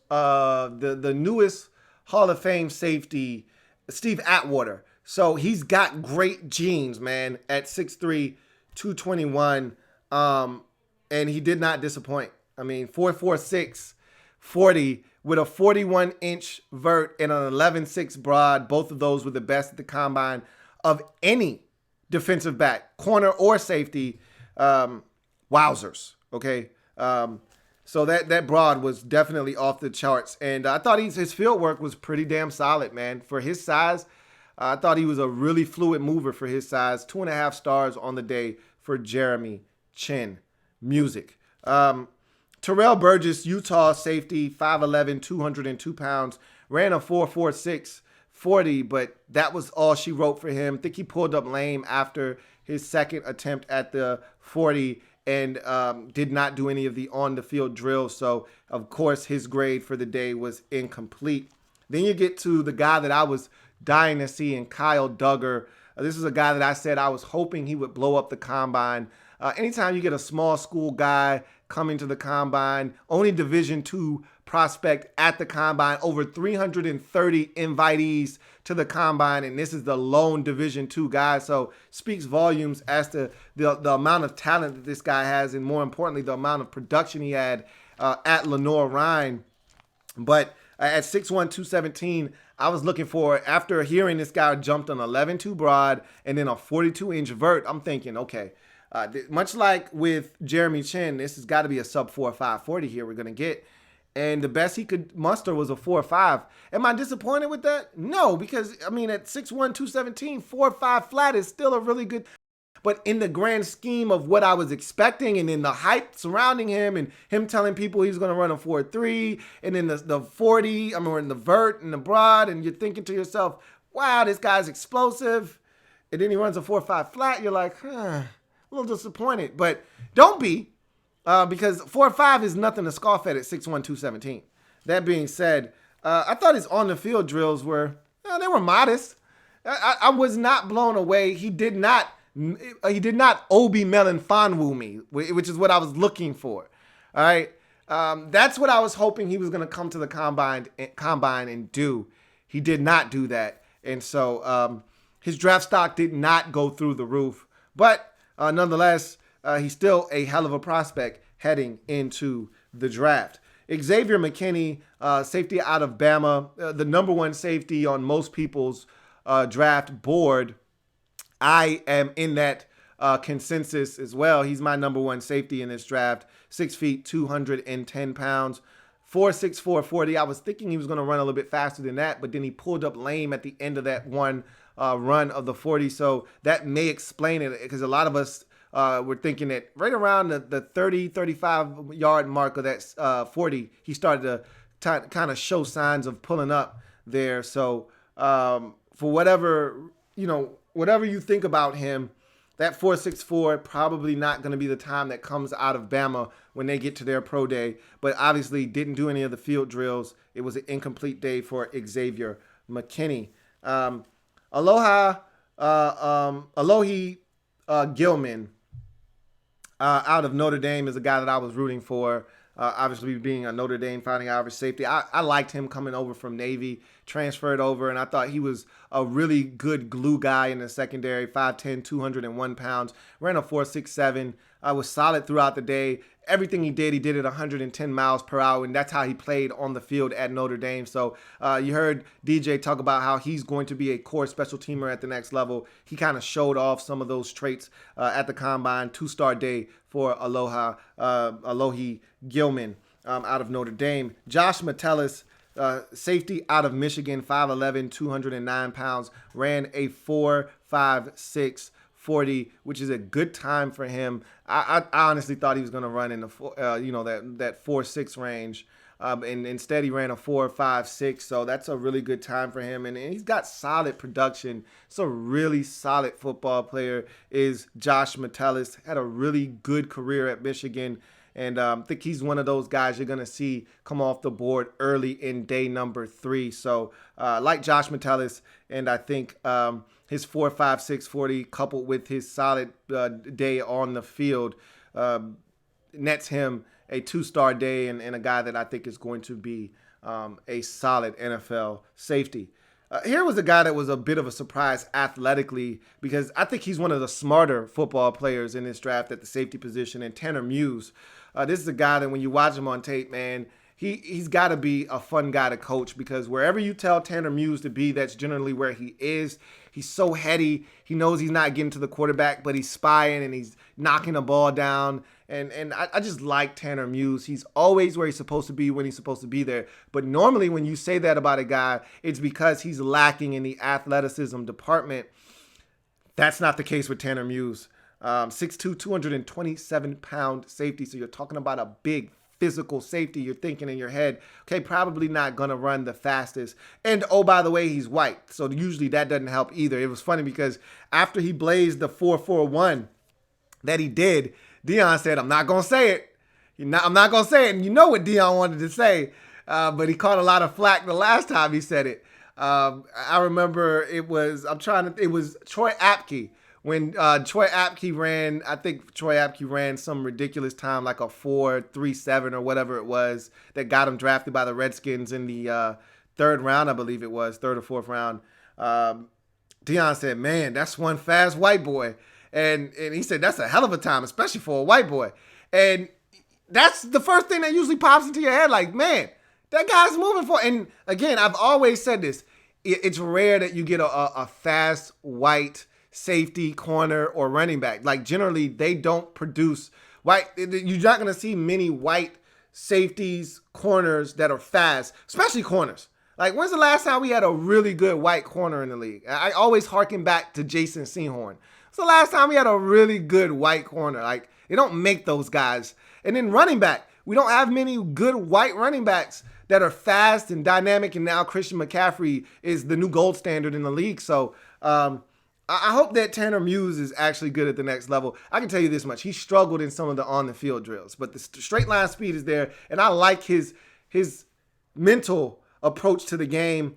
Speaker 1: the newest Hall of Fame safety, Steve Atwater. So he's got great genes, man, at 6'3", 221. And he did not disappoint. I mean, 4.46, 40 with a 41-inch vert and an 11.6 broad. Both of those were the best at the combine of any defensive back, corner or safety. Wowzers, okay? So that broad was definitely off the charts. And I thought his field work was pretty damn solid, man. For his size, I thought he was a really fluid mover for his size. 2.5 stars on the day for Jeremy Chin. Music. Terrell Burgess, Utah safety, 5'11", 202 pounds, ran a 4.46 40, but that was all she wrote for him. I think he pulled up lame after his second attempt at the 40 and did not do any of the on-the-field drills. So, of course, his grade for the day was incomplete. Then you get to the guy that I was dying to see in Kyle Duggar. This is a guy that I said I was hoping he would blow up the combine. Anytime you get a small school guy coming to the combine, only Division II prospect at the combine, over 330 invitees to the combine, and this is the lone Division II guy. So speaks volumes as to the amount of talent that this guy has, and more importantly, the amount of production he had at Lenoir-Rhyne. But at 6'1", 217, I was looking for, after hearing this guy jumped an 11.2 broad and then a 42-inch vert, I'm thinking, okay, much like with Jeremy Chin, this has got to be a sub 4.5 40 here we're going to get. And the best he could muster was a 4.5. Am I disappointed with that? No, because, I mean, at 6'1", 217, 4.5 flat is still a really good. But in the grand scheme of what I was expecting and in the hype surrounding him and him telling people he's going to run a 4.3 and then the 40, I mean, in the vert and the broad, and you're thinking to yourself, wow, this guy's explosive. And then he runs a 4.5 flat. You're like, a little disappointed. But don't be. Because 4.5 is nothing to scoff at 6'1", 217. That being said, I thought his on-the-field drills were, they were modest. I was not blown away. He did not Obi Melanfonwu me, which is what I was looking for. All right, that's what I was hoping he was going to come to the combine and do. He did not do that, and so his draft stock did not go through the roof. But nonetheless, he's still a hell of a prospect heading into the draft. Xavier McKinney, safety out of Bama, the number one safety on most people's draft board. I am in that consensus as well. He's my number one safety in this draft. 6 feet, 210 pounds, 4.64 40. I was thinking he was going to run a little bit faster than that, but then he pulled up lame at the end of that one run of the 40. So that may explain it, because a lot of us were thinking that right around the 30, 35 yard mark of that 40, he started to kind of show signs of pulling up there. So for whatever you think about him, that 4.64 probably not going to be the time that comes out of Bama when they get to their pro day. But obviously didn't do any of the field drills. It was an incomplete day for Xavier McKinney. Alohi Gilman out of Notre Dame is a guy that I was rooting for. Obviously, being a Notre Dame Fighting Irish safety, I liked him coming over from Navy, transferred over, and I thought he was a really good glue guy in the secondary. 5'10", 201 pounds, ran a 4.67. Was solid throughout the day. Everything he did at 110 miles per hour, and that's how he played on the field at Notre Dame. So you heard DJ talk about how he's going to be a core special teamer at the next level. He kind of showed off some of those traits at the combine. 2-star day for Alohi Gilman out of Notre Dame. Josh Metellus, safety out of Michigan, 5'11", 209 pounds, ran a 4.56 40, which is a good time for him. I honestly thought he was going to run in the that 4.6 range, and instead he ran a 4.56. So that's a really good time for him, and he's got solid production. It's a really solid football player. Is Josh Metellus. Had a really good career at Michigan. And I think he's one of those guys you're going to see come off the board early in day number 3. So like Josh Metellus, and I think his 4.56 40 coupled with his solid day on the field nets him a 2-star day and a guy that I think is going to be a solid NFL safety. Here was a guy that was a bit of a surprise athletically because I think he's one of the smarter football players in this draft at the safety position, and Tanner Muse. This is a guy that when you watch him on tape, man, he's got to be a fun guy to coach because wherever you tell Tanner Muse to be, that's generally where he is. He's so heady. He knows he's not getting to the quarterback, but he's spying and he's knocking the ball down. And I just like Tanner Muse. He's always where he's supposed to be when he's supposed to be there. But normally when you say that about a guy, it's because he's lacking in the athleticism department. That's not the case with Tanner Muse. 6'2", 227-pound safety. So you're talking about a big physical safety. You're thinking in your head, okay, probably not going to run the fastest. And, oh, by the way, he's white. So usually that doesn't help either. It was funny because after he blazed the 4.41 that he did, Deion said, I'm not going to say it. I'm not going to say it. And you know what Deion wanted to say, but he caught a lot of flack the last time he said it. I remember it was Troy Apke. When Troy Apke ran, I think Troy Apke ran some ridiculous time, like a 4.37 or whatever it was, that got him drafted by the Redskins in the third round, I believe it was, third or fourth round. Deion said, man, that's one fast white boy. And he said, that's a hell of a time, especially for a white boy. And that's the first thing that usually pops into your head, like, man, that guy's moving for. And again, I've always said this. It's rare that you get a fast white safety, corner, or running back. Like, generally, they don't produce white. You're not going to see many white safeties, corners that are fast, especially corners. Like, when's the last time we had a really good white corner in the league? I always harken back to Jason Sehorn. It's the last time we had a really good white corner. Like, they don't make those guys. And then running back, we don't have many good white running backs that are fast and dynamic, and now Christian McCaffrey is the new gold standard in the league. So I hope that Tanner Muse is actually good at the next level. I can tell you this much. He struggled in some of the on-the-field drills, but the straight line speed is there, and I like his mental approach to the game.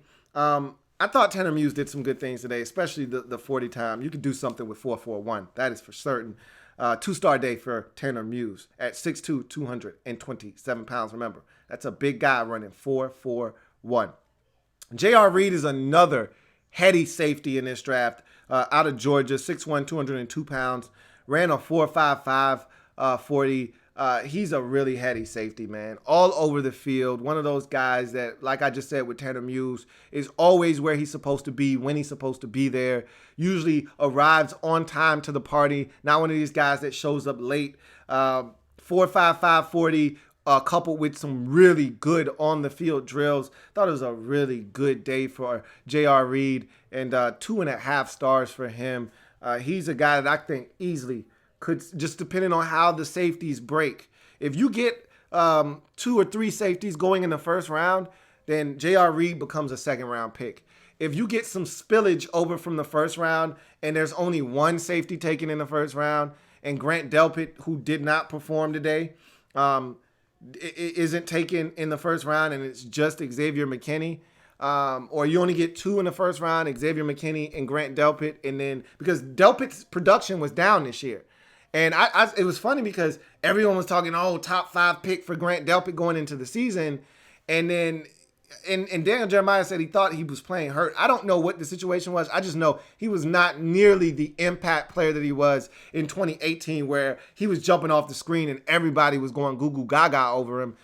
Speaker 1: I thought Tanner Muse did some good things today, especially the 40 time. You could do something with 4.41. That is for certain. 2-star day for Tanner Muse at 6'2", 227 pounds. Remember, that's a big guy running 4.41. J.R. Reid is another heady safety in this draft out of Georgia, 6'1", 202 pounds. Ran a 4.55 40. He's a really heady safety, man. All over the field. One of those guys that, like I just said with Tanner Muse, is always where he's supposed to be, when he's supposed to be there. Usually arrives on time to the party. Not one of these guys that shows up late. 4.55 40, coupled with some really good on-the-field drills. Thought it was a really good day for J.R. Reid, and 2.5 stars for him. He's a guy that I think easily could, just depending on how the safeties break. If you get 2 or 3 safeties going in the first round, then J.R. Reid becomes a second-round pick. If you get some spillage over from the first round and there's only one safety taken in the first round, and Grant Delpit, who did not perform today, isn't taken in the first round, and it's just Xavier McKinney, or you only get 2 in the first round, Xavier McKinney and Grant Delpit, and then because Delpit's production was down this year. And it was funny because everyone was talking, top 5 pick for Grant Delpit going into the season. And then and Daniel Jeremiah said he thought he was playing hurt. I don't know what the situation was. I just know he was not nearly the impact player that he was in 2018, where he was jumping off the screen and everybody was going goo goo gaga over him.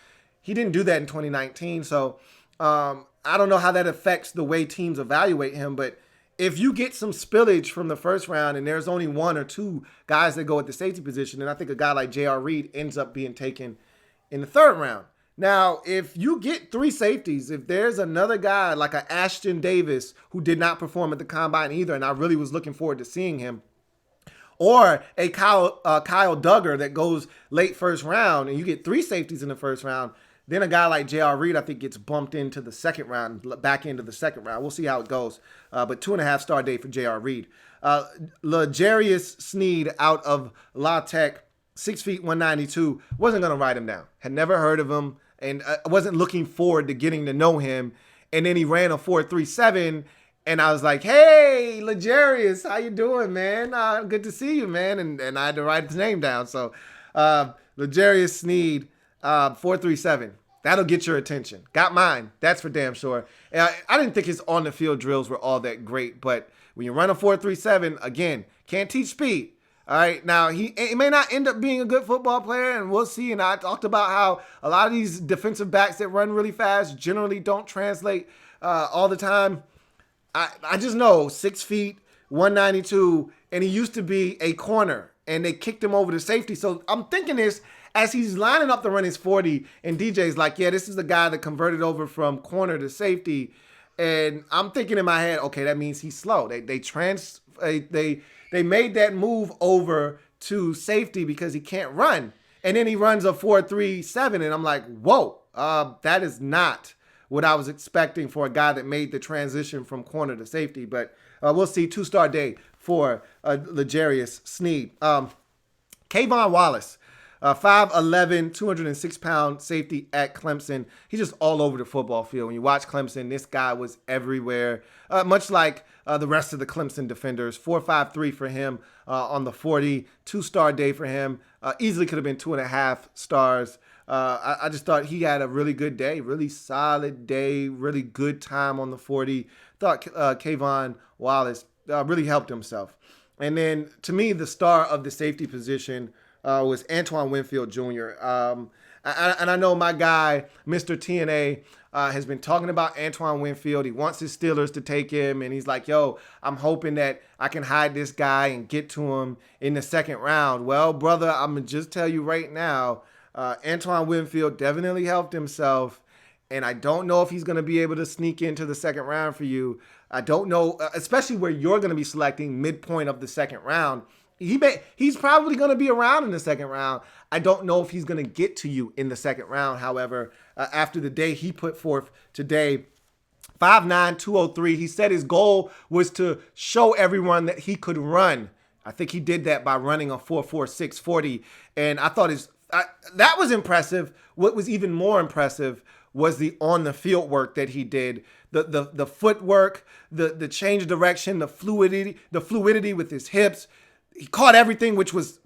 Speaker 1: He didn't do that in 2019. So I don't know how that affects the way teams evaluate him, but if you get some spillage from the first round and there's only 1 or 2 guys that go at the safety position, then I think a guy like J.R. Reid ends up being taken in the third round. Now, if you get 3 safeties, if there's another guy like a Ashton Davis who did not perform at the combine either, and I really was looking forward to seeing him, or a Kyle Duggar that goes late first round, and you get 3 safeties in the first round, then a guy like J.R. Reid, I think, gets bumped into the second round, back into the second round. We'll see how it goes. But 2.5 star day for J.R. Reid. L'Jarius Sneed out of La Tech, 6 feet, 192. Wasn't going to write him down. Had never heard of him, and wasn't looking forward to getting to know him. And then he ran a 4.37, And I was like, hey, Legarius, how you doing, man? Good to see you, man. And I had to write his name down. So Legarius Sneed, 437. That'll get your attention. Got mine. That's for damn sure. And I didn't think his on-the-field drills were all that great. But when you run a 437, again, can't teach speed. All right, now he may not end up being a good football player, and we'll see. And I talked about how a lot of these defensive backs that run really fast generally don't translate all the time. I just know 6 feet, 192, and he used to be a corner, and they kicked him over to safety. So I'm thinking this as he's lining up to run his 40, and DJ's like, yeah, this is the guy that converted over from corner to safety. And I'm thinking in my head, okay, that means he's slow. They made that move over to safety because he can't run. And then he runs a 4.37, and I'm like, whoa, that is not what I was expecting for a guy that made the transition from corner to safety. But we'll see. 2-star day for Legarius Sneed. Kayvon Wallace, 5'11", 206-pound safety at Clemson. He's just all over the football field. When you watch Clemson, this guy was everywhere, much like the rest of the Clemson defenders. 4.53 for him on the 40. 2-star day for him. Easily could have been 2.5 stars. I just thought he had a really good day, really solid day, really good time on the 40. Thought Kayvon Wallace really helped himself. And then, to me, the star of the safety position was Antoine Winfield Jr. And I know my guy, Mr. TNA, has been talking about Antoine Winfield. He wants his Steelers to take him, and he's like, yo, I'm hoping that I can hide this guy and get to him in the second round. Well, brother, I'm going to just tell you right now, Antoine Winfield definitely helped himself, and I don't know if he's going to be able to sneak into the second round for you. I don't know, especially where you're going to be selecting midpoint of the second round. He's probably going to be around in the second round. I don't know if he's going to get to you in the second round, however, after the day he put forth today. 5'9", 203. He said his goal was to show everyone that he could run. I think he did that by running a 4.46 40, and I thought that was impressive. What was even more impressive was the on-the-field work that he did. The footwork, the change of direction, the fluidity with his hips. He caught everything, which was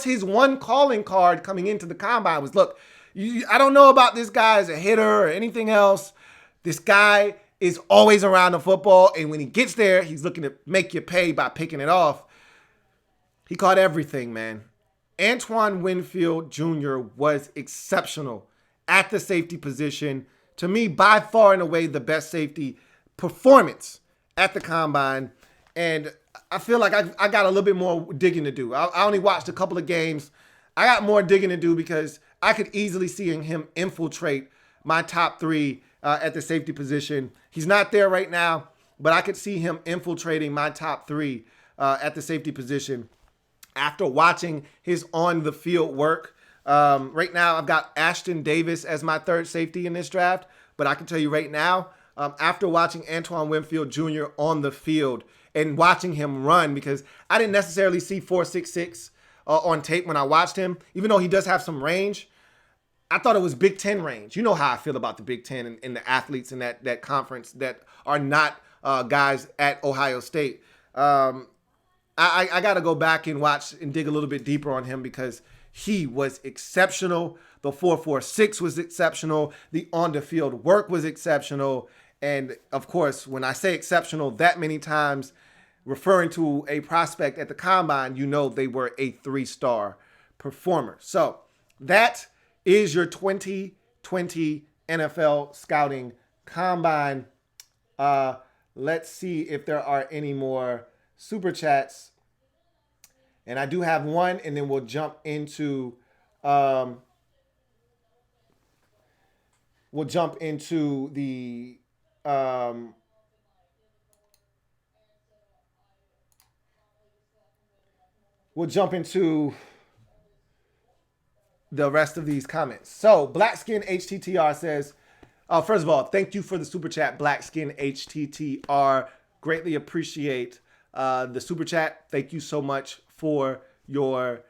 Speaker 1: his one calling card coming into the combine was, look, I don't know about this guy as a hitter or anything else. This guy is always around the football, and when he gets there, he's looking to make you pay by picking it off. He caught everything, man. Antoine Winfield Jr. was exceptional at the safety position. To me, by far and away, the best safety performance at the combine. And I feel like I got a little bit more digging to do. I only watched a couple of games. I got more digging to do because I could easily see him infiltrate my top three at the safety position. He's not there right now, but I could see him infiltrating my top three at the safety position after watching his on-the-field work. Right now, I've got Ashton Davis as my third safety in this draft, but I can tell you right now, after watching Antoine Winfield Jr. on the field and watching him run, because I didn't necessarily see 4.66 on tape when I watched him, even though he does have some range. I thought it was Big Ten range. You know how I feel about the Big Ten and the athletes in that conference that are not guys at Ohio State. I got to go back and watch and dig a little bit deeper on him because he was exceptional. The 4.46 was exceptional. The on-the-field work was exceptional. And, of course, when I say exceptional that many times, referring to a prospect at the Combine, you know they were a 3-star performer. So that is your 2020 NFL Scouting Combine. Let's see if there are any more Super Chats. And I do have one, and then we'll jump into the rest of these comments. So Blackskin HTTR says, first of all, thank you for the super chat, Blackskin HTTR. Greatly appreciate the super chat. Thank you so much for your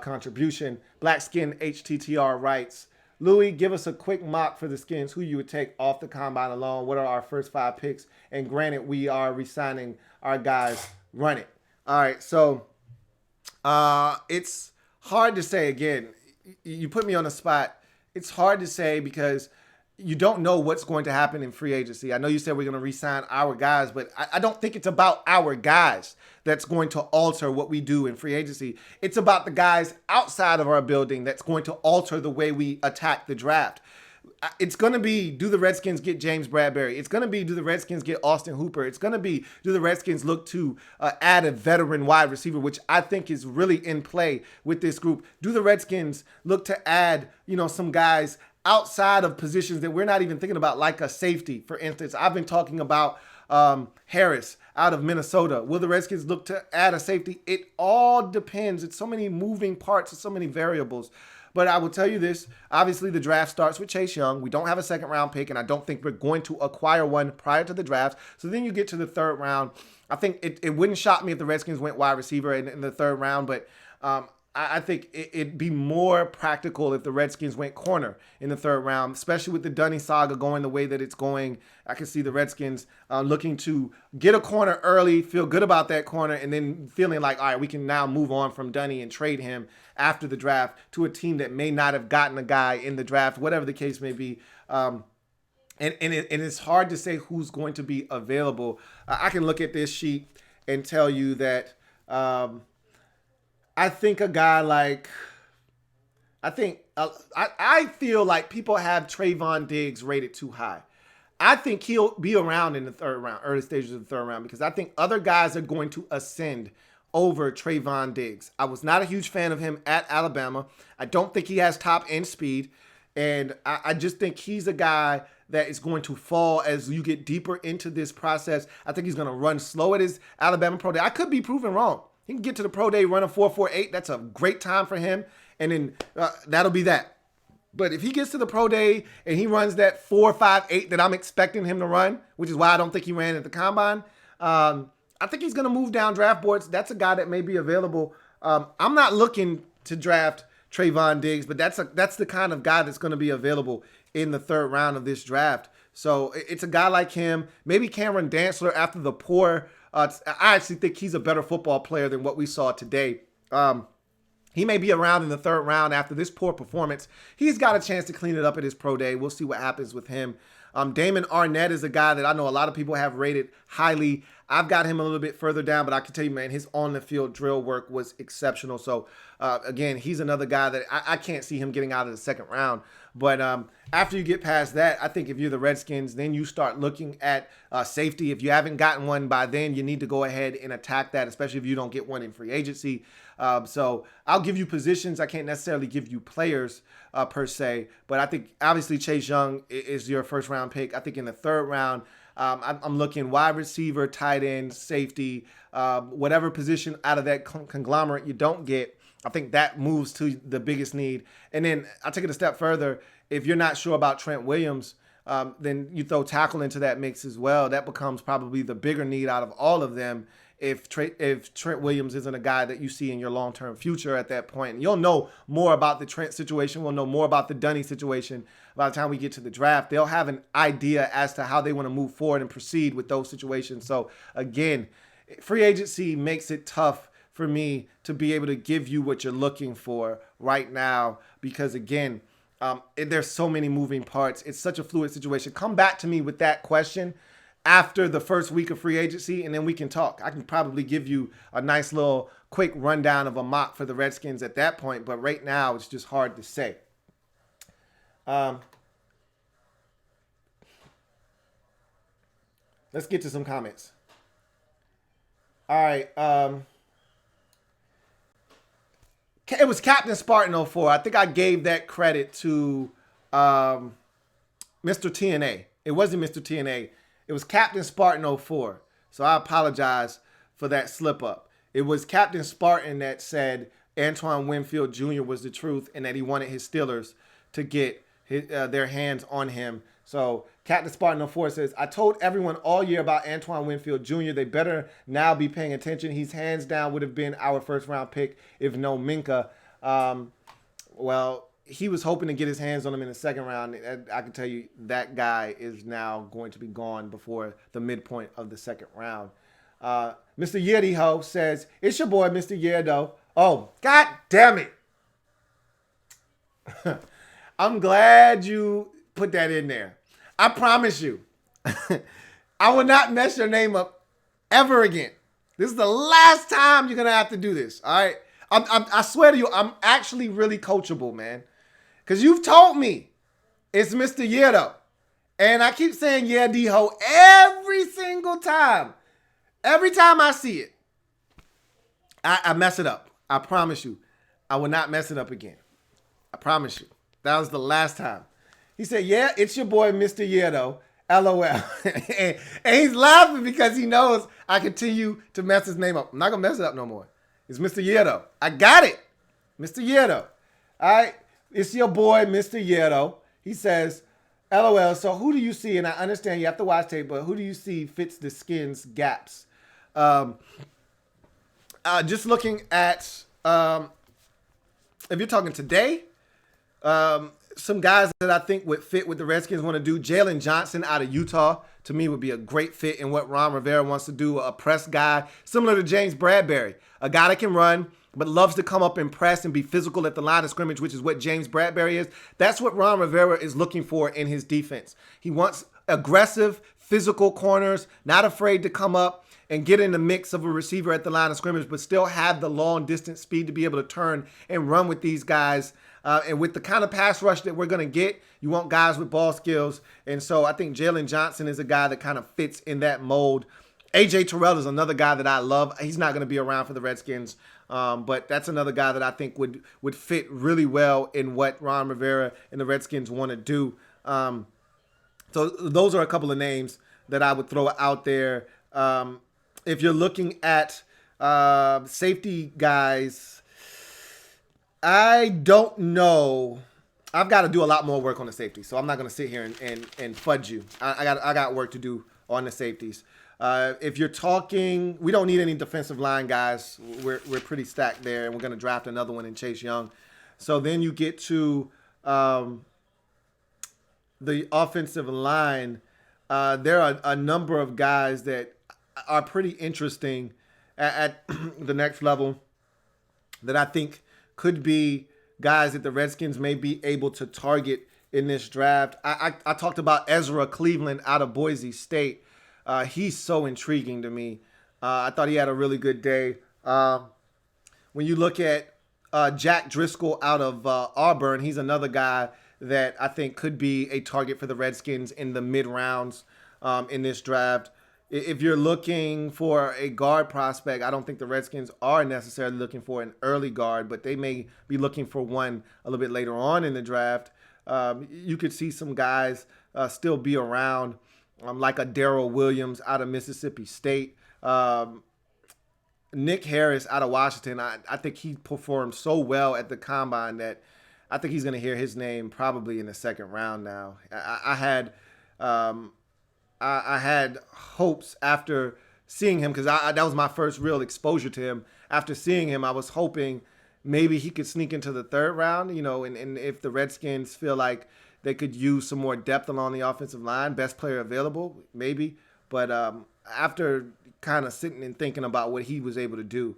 Speaker 1: contribution. Blackskin HTTR writes, Louis, give us a quick mock for the Skins. Who you would take off the combine alone? What are our first 5 picks? And granted, we are re-signing our guys. Run it. All right, so it's hard to say. Again, you put me on the spot. It's hard to say because you don't know what's going to happen in free agency. I know you said we're going to re-sign our guys, but I don't think it's about our guys that's going to alter what we do in free agency. It's about the guys outside of our building that's going to alter the way we attack the draft. It's going to be, do the Redskins get James Bradbury? It's going to be, do the Redskins get Austin Hooper? It's going to be, do the Redskins look to add a veteran wide receiver, which I think is really in play with this group? Do the Redskins look to add, some guys outside of positions that we're not even thinking about, like a safety, for instance? I've been talking about Harris out of Minnesota. Will the Redskins look to add a safety? It all depends. It's so many moving parts and so many variables. But I will tell you this, obviously the draft starts with Chase Young. We don't have a second round pick, and I don't think we're going to acquire one prior to the draft. So then you get to the third round. I think it wouldn't shock me if the Redskins went wide receiver in the third round, but I think it'd be more practical if the Redskins went corner in the third round, especially with the Dunny saga going the way that it's going. I can see the Redskins looking to get a corner early, feel good about that corner, and then feeling like, all right, we can now move on from Dunny and trade him after the draft to a team that may not have gotten a guy in the draft, whatever the case may be. And it's hard to say who's going to be available. I can look at this sheet and tell you that I think a guy like, I feel like people have Trayvon Diggs rated too high. I think he'll be around in the third round, early stages of the third round, because I think other guys are going to ascend over Trayvon Diggs. I was not a huge fan of him at Alabama. I don't think he has top end speed. And I just think he's a guy that is going to fall as you get deeper into this process. I think he's going to run slow at his Alabama Pro Day. I could be proven wrong. He can get to the Pro Day, run a 4.48. That's a great time for him. And then that'll be that. But if he gets to the Pro Day and he runs that 4.58 that I'm expecting him to run, which is why I don't think he ran at the Combine, I think he's going to move down draft boards. That's a guy that may be available. I'm not looking to draft Trayvon Diggs, but that's the kind of guy that's going to be available in the third round of this draft. So it's a guy like him. Maybe Cameron Dantzler after the poor. I actually think he's a better football player than what we saw today. He may be around in the third round after this poor performance. He's got a chance to clean it up at his pro day. We'll see what happens with him. Damon Arnett is a guy that I know a lot of people have rated highly. I've got him a little bit further down, but I can tell you, man, his on-the-field drill work was exceptional. So, again, he's another guy that I can't see him getting out of the second round. But after you get past that, I think if you're the Redskins, then you start looking at safety. If you haven't gotten one by then, you need to go ahead and attack that, especially if you don't get one in free agency. So I'll give you positions. I can't necessarily give you players per se, but I think obviously Chase Young is your first round pick. I think in the third round, I'm looking wide receiver, tight end, safety, whatever position out of that conglomerate you don't get. I think that moves to the biggest need. And then I'll take it a step further. If you're not sure about Trent Williams, then you throw tackle into that mix as well. That becomes probably the bigger need out of all of them. If Trent Williams isn't a guy that you see in your long-term future at that point. And you'll know more about the Trent situation. We'll know more about the Dunny situation by the time we get to the draft. They'll have an idea as to how they want to move forward and proceed with those situations. So, again, free agency makes it tough for me to be able to give you what you're looking for right now because, again, there's so many moving parts. It's such a fluid situation. Come back to me with that question after the first week of free agency, and then we can talk. I can probably give you a nice little quick rundown of a mock for the Redskins at that point, but right now it's just hard to say. Let's get to some comments. All right. It was Captain Spartan 04. I think I gave that credit to Mr. TNA. It wasn't Mr. TNA. It was Captain Spartan 04. So I apologize for that slip up. It was Captain Spartan that said Antoine Winfield Jr. was the truth and that he wanted his Steelers to get their hands on him. So Captain Spartan 04 says, I told everyone all year about Antoine Winfield Jr. They better now be paying attention. He's hands down would have been our first round pick if no Minka. Well, he was hoping to get his hands on him in the second round. I can tell you that guy is now going to be gone before the midpoint of the second round. Mr. Yeriho says, it's your boy, Mr. Yerdo. Oh, God damn it. I'm glad you put that in there. I promise you, I will not mess your name up ever again. This is the last time you're going to have to do this, all right? I swear to you, I'm actually really coachable, man. Because you've told me it's Mr. Yerdo. And I keep saying Yerdiho every single time. Every time I see it, I mess it up. I promise you, I will not mess it up again. I promise you. That was the last time. He said, yeah, it's your boy, Mr. Yerdo. LOL. and he's laughing because he knows I continue to mess his name up. I'm not going to mess it up no more. It's Mr. Yerdo. I got it. Mr. Yerdo. All right. It's your boy, Mr. Yerdo. He says, LOL. So who do you see? And I understand you have to watch tape, but who do you see fits the skin's gaps? Just looking at, if you're talking today, some guys that I think would fit what the Redskins want to do. Jaylen Johnson out of Utah, to me, would be a great fit in what Ron Rivera wants to do. A press guy, similar to James Bradberry. A guy that can run, but loves to come up and press and be physical at the line of scrimmage, which is what James Bradberry is. That's what Ron Rivera is looking for in his defense. He wants aggressive, physical corners, not afraid to come up and get in the mix of a receiver at the line of scrimmage, but still have the long distance speed to be able to turn and run with these guys. And with the kind of pass rush that we're going to get, you want guys with ball skills. And so I think Jaylen Johnson is a guy that kind of fits in that mold. A.J. Terrell is another guy that I love. He's not going to be around for the Redskins, but that's another guy that I think would fit really well in what Ron Rivera and the Redskins want to do. So those are a couple of names that I would throw out there. If you're looking at safety guys, I don't know. I've got to do a lot more work on the safety, so I'm not going to sit here and fudge you. I got work to do on the safeties. If you're talking, we don't need any defensive line guys. We're pretty stacked there, and we're going to draft another one in Chase Young. So then you get to the offensive line. There are a number of guys that are pretty interesting at the next level that I think could be guys that the Redskins may be able to target in this draft. I talked about Ezra Cleveland out of Boise State. He's so intriguing to me. I thought he had a really good day. When you look at Jack Driscoll out of Auburn, he's another guy that I think could be a target for the Redskins in the mid-rounds in this draft. If you're looking for a guard prospect, I don't think the Redskins are necessarily looking for an early guard, but they may be looking for one a little bit later on in the draft. You could see some guys still be around, like a Darrell Williams out of Mississippi State. Nick Harris out of Washington, I think he performed so well at the Combine that I think he's going to hear his name probably in the second round now. I had hopes after seeing him because that was my first real exposure to him. After seeing him, I was hoping maybe he could sneak into the third round, and if the Redskins feel like they could use some more depth along the offensive line, best player available, maybe. But after kind of sitting and thinking about what he was able to do,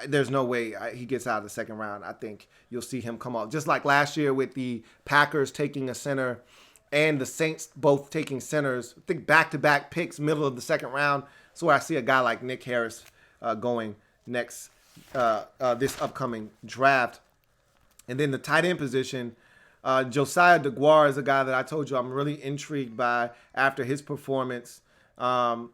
Speaker 1: there's no way he gets out of the second round. I think you'll see him come off. Just like last year with the Packers taking a center and the Saints both taking centers, I think back-to-back picks, middle of the second round. So I see a guy like Nick Harris going next this upcoming draft. And then the tight end position, Josiah Duggar is a guy that I told you I'm really intrigued by after his performance. And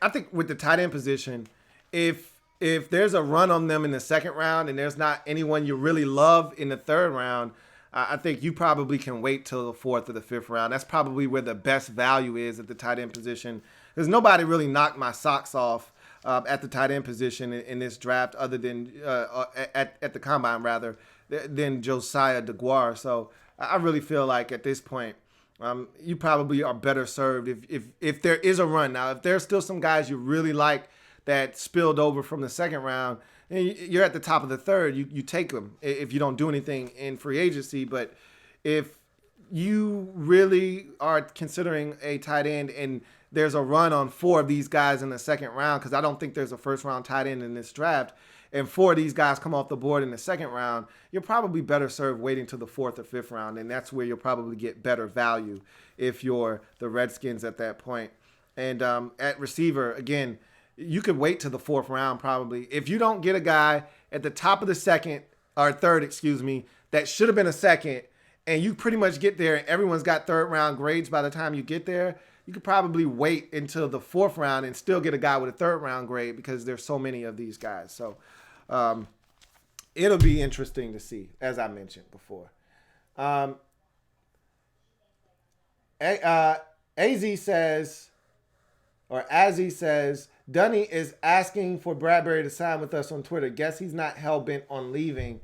Speaker 1: I think with the tight end position, if there's a run on them in the second round and there's not anyone you really love in the third round, I think you probably can wait till the fourth or the fifth round. That's probably where the best value is at the tight end position. Because nobody really knocked my socks off at the tight end position in this draft other than at the Combine, rather, than Josiah Duggar. So I really feel like at this point, you probably are better served if there is a run. Now, if there's still some guys you really like that spilled over from the second round, and you're at the top of the third, you take him if you don't do anything in free agency. But if you really are considering a tight end and there's a run on 4 of these guys in the second round, because I don't think there's a first-round tight end in this draft, and 4 of these guys come off the board in the second round, you're probably better served waiting to the 4th or 5th round, and that's where you'll probably get better value if you're the Redskins at that point. And at receiver, again, you could wait to the 4th round probably. If you don't get a guy at the top of the third, that should have been a second, and you pretty much get there and everyone's got 3rd round grades by the time you get there, you could probably wait until the 4th round and still get a guy with a 3rd round grade because there's so many of these guys. So it'll be interesting to see, as I mentioned before. Azzy says, Dunny is asking for Bradbury to sign with us on Twitter. Guess he's not hell-bent on leaving,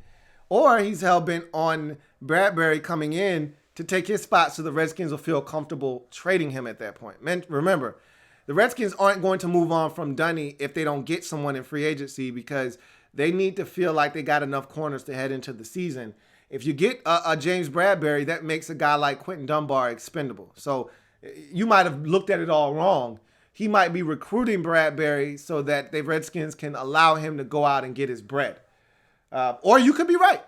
Speaker 1: or he's hell-bent on Bradbury coming in to take his spot so the Redskins will feel comfortable trading him at that point. Remember, the Redskins aren't going to move on from Dunny if they don't get someone in free agency, because they need to feel like they got enough corners to head into the season. If you get a James Bradbury, that makes a guy like Quentin Dunbar expendable. So you might have looked at it all wrong. He might be recruiting Bradbury so that the Redskins can allow him to go out and get his bread. Or you could be right.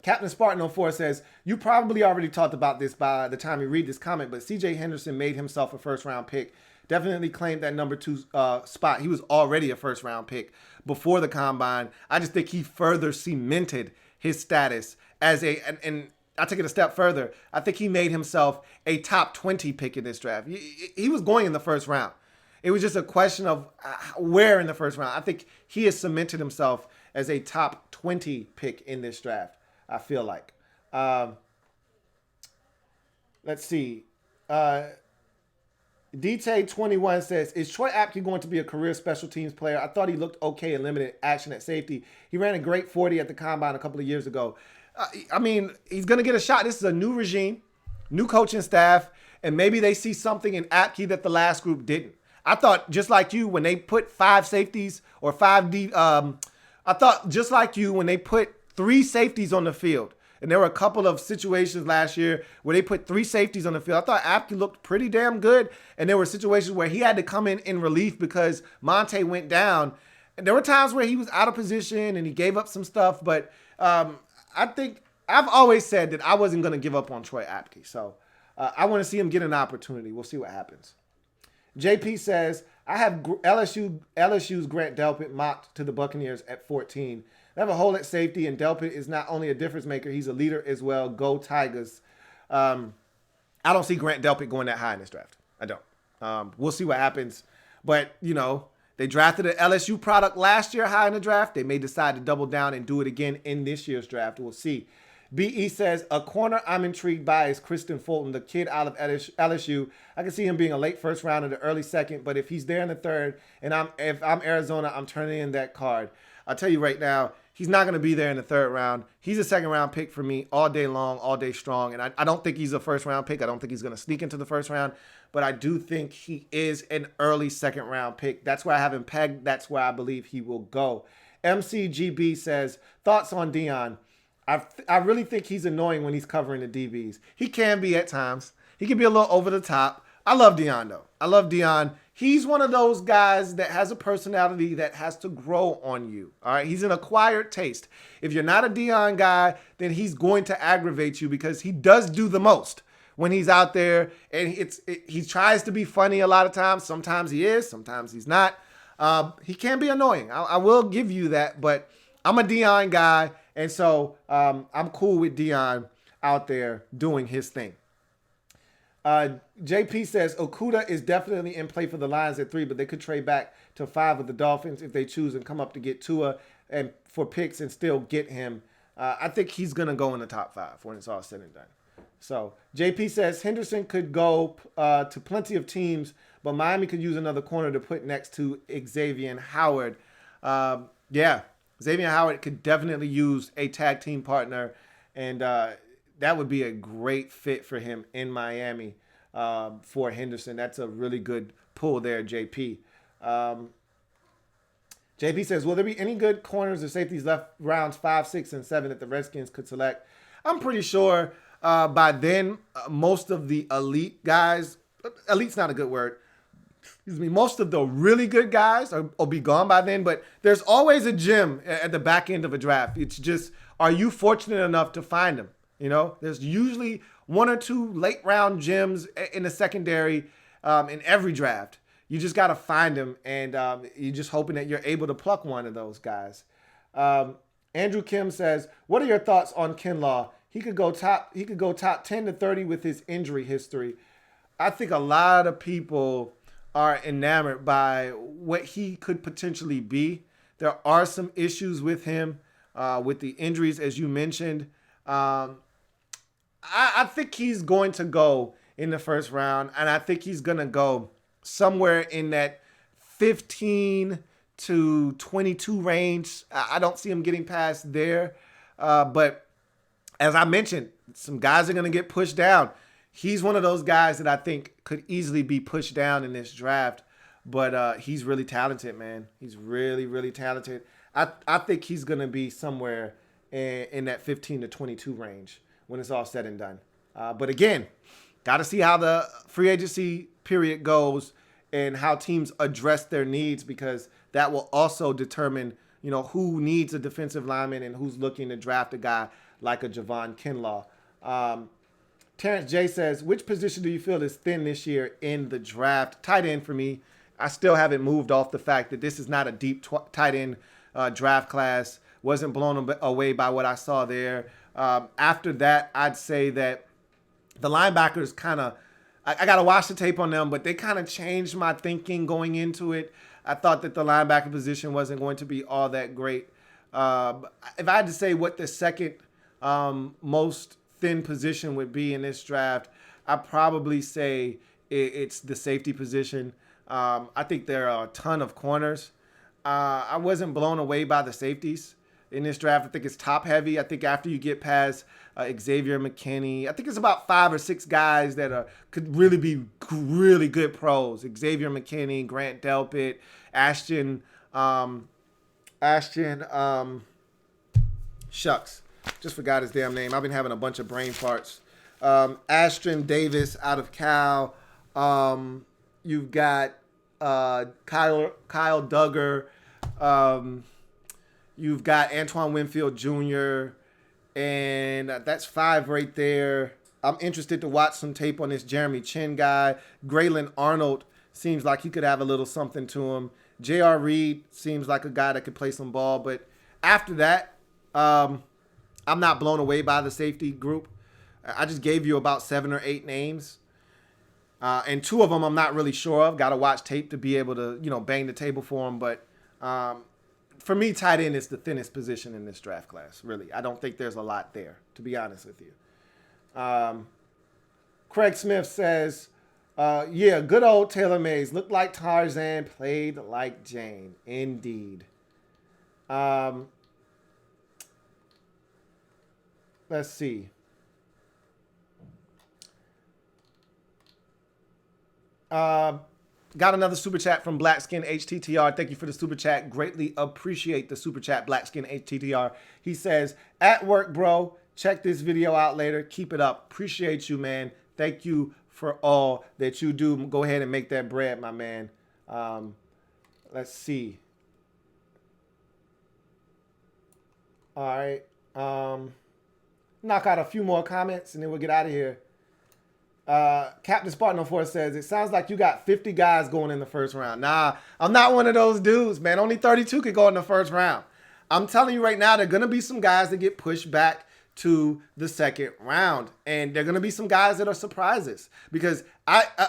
Speaker 1: Captain Spartan 04 says, you probably already talked about this by the time you read this comment, but CJ Henderson made himself a first-round pick. Definitely claimed that number 2 spot. He was already a first-round pick before the combine. I just think he further cemented his status as and I take it a step further. I think he made himself a top 20 pick in this draft. He was going in the first round. It was just a question of where in the first round. I think he has cemented himself as a top 20 pick in this draft, I feel like. Let's see. DT21 says, is Troy Apke going to be a career special teams player? I thought he looked okay in limited action at safety. He ran a great 40 at the combine a couple of years ago. I mean, he's going to get a shot. This is a new regime, new coaching staff, and maybe they see something in Apke that the last group didn't. I thought, just like you, when they put 5 safeties or 5 D, I thought just like you when they put 3 safeties on the field. And there were a couple of situations last year where they put 3 safeties on the field. I thought Apke looked pretty damn good. And there were situations where he had to come in relief because Monte went down. And there were times where he was out of position and he gave up some stuff. But I think I've always said that I wasn't going to give up on Troy Apke. So I want to see him get an opportunity. We'll see what happens. JP says, I have LSU's Grant Delpit mocked to the Buccaneers at 14. They have a hole at safety, and Delpit is not only a difference maker, he's a leader as well. Go Tigers. I don't see Grant Delpit going that high in this draft. I don't. We'll see what happens. But, they drafted an LSU product last year high in the draft. They may decide to double down and do it again in this year's draft. We'll see. BE says, a corner I'm intrigued by is Kristin Fulton, the kid out of LSU. I can see him being a late first round or the early second, but if he's there in the third, and if I'm Arizona, I'm turning in that card. I'll tell you right now, he's not going to be there in the third round. He's a second-round pick for me all day long, all day strong, and I don't think he's a first-round pick. I don't think he's going to sneak into the first round, but I do think he is an early second-round pick. That's where I have him pegged. That's where I believe he will go. MCGB says, thoughts on Deion? I really think he's annoying when he's covering the DBs. He can be at times. He can be a little over the top. I love Deion, though. I love Deion. He's one of those guys that has a personality that has to grow on you. All right, he's an acquired taste. If you're not a Deion guy, then he's going to aggravate you because he does do the most when he's out there, and he tries to be funny a lot of times. Sometimes he is, sometimes he's not. He can be annoying. I will give you that, but I'm a Deion guy, and so I'm cool with Deion out there doing his thing. JP says, Wakuda is definitely in play for the Lions at 3, but they could trade back to 5 with the Dolphins if they choose and come up to get Tua and for picks and still get him. I think he's going to go in the top 5 when it's all said and done. So JP says Henderson could go to plenty of teams, but Miami could use another corner to put next to Xavier and Howard. Xavier and Howard could definitely use a tag team partner, and that would be a great fit for him in Miami for Henderson. That's a really good pull there, JP. JP says, will there be any good corners or safeties left rounds 5, 6, and 7 that the Redskins could select? I'm pretty sure by then most of the elite guys, elite's not a good word, excuse me, most of the really good guys will be gone by then, but there's always a gem at the back end of a draft. It's just, are you fortunate enough to find them? You know, there's usually 1 or 2 late round gems in the secondary in every draft. You just got to find them, and you're just hoping that you're able to pluck one of those guys. Andrew Kim says, what are your thoughts on Kinlaw? He could go top 10 to 30 with his injury history. I think a lot of people are enamored by what he could potentially be. There are some issues with him with the injuries, as you mentioned. I think he's going to go in the first round, and I think he's going to go somewhere in that 15 to 22 range. I don't see him getting past there. But as I mentioned, some guys are going to get pushed down. He's one of those guys that I think could easily be pushed down in this draft. But he's really talented, man. He's really, really talented. I think he's going to be somewhere in that 15 to 22 range when it's all said and done. But again, got to see how the free agency period goes and how teams address their needs, because that will also determine, you know, who needs a defensive lineman and who's looking to draft a guy like a Javon Kinlaw. Terrence J says, which position do you feel is thin this year in the draft? Tight end for me. I still haven't moved off the fact that this is not a deep tight end draft class. Wasn't blown away by what I saw there. After that, I'd say that the linebackers kind of, I got to watch the tape on them, but they kind of changed my thinking going into it. I thought that the linebacker position wasn't going to be all that great. If I had to say what the second most thin position would be in this draft, I'd probably say it's the safety position. I think there are a ton of corners. I wasn't blown away by the safeties in this draft. I think it's top heavy. I think after you get past Xavier, Mckinney, I think it's about 5 or 6 guys that could really be really good pros. Xavier, Mckinney, Grant Delpit, Ashton, shucks, just forgot his damn name. I've been having a bunch of brain farts. Ashton Davis out of Cal. You've got Kyle Duggar. You've got Antoine Winfield Jr. And that's 5 right there. I'm interested to watch some tape on this Jeremy Chin guy. Grayland Arnold seems like he could have a little something to him. J.R. Reid seems like a guy that could play some ball. But after that, I'm not blown away by the safety group. I just gave you about 7 or 8 names. And 2 of them I'm not really sure of. Got to watch tape to be able to, bang the table for them. But for me, tight end is the thinnest position in this draft class, really. I don't think there's a lot there, to be honest with you. Craig Smith says, yeah, good old Taylor Mays. Looked like Tarzan, played like Jane. Indeed. Let's see. Got another super chat from Blackskin HTTR. Thank you for the super chat. Greatly appreciate the super chat, Blackskin HTTR. He says, at work, bro. Check this video out later. Keep it up. Appreciate you, man. Thank you for all that you do. Go ahead and make that bread, my man. Let's see. All right. Knock out a few more comments and then we'll get out of here. Captain Spartan 04 says, it sounds like you got 50 guys going in the first round. Nah, I'm not one of those dudes, man. Only 32 could go in the first round. I'm telling you right now, there are going to be some guys that get pushed back to the second round. And there are going to be some guys that are surprises. Because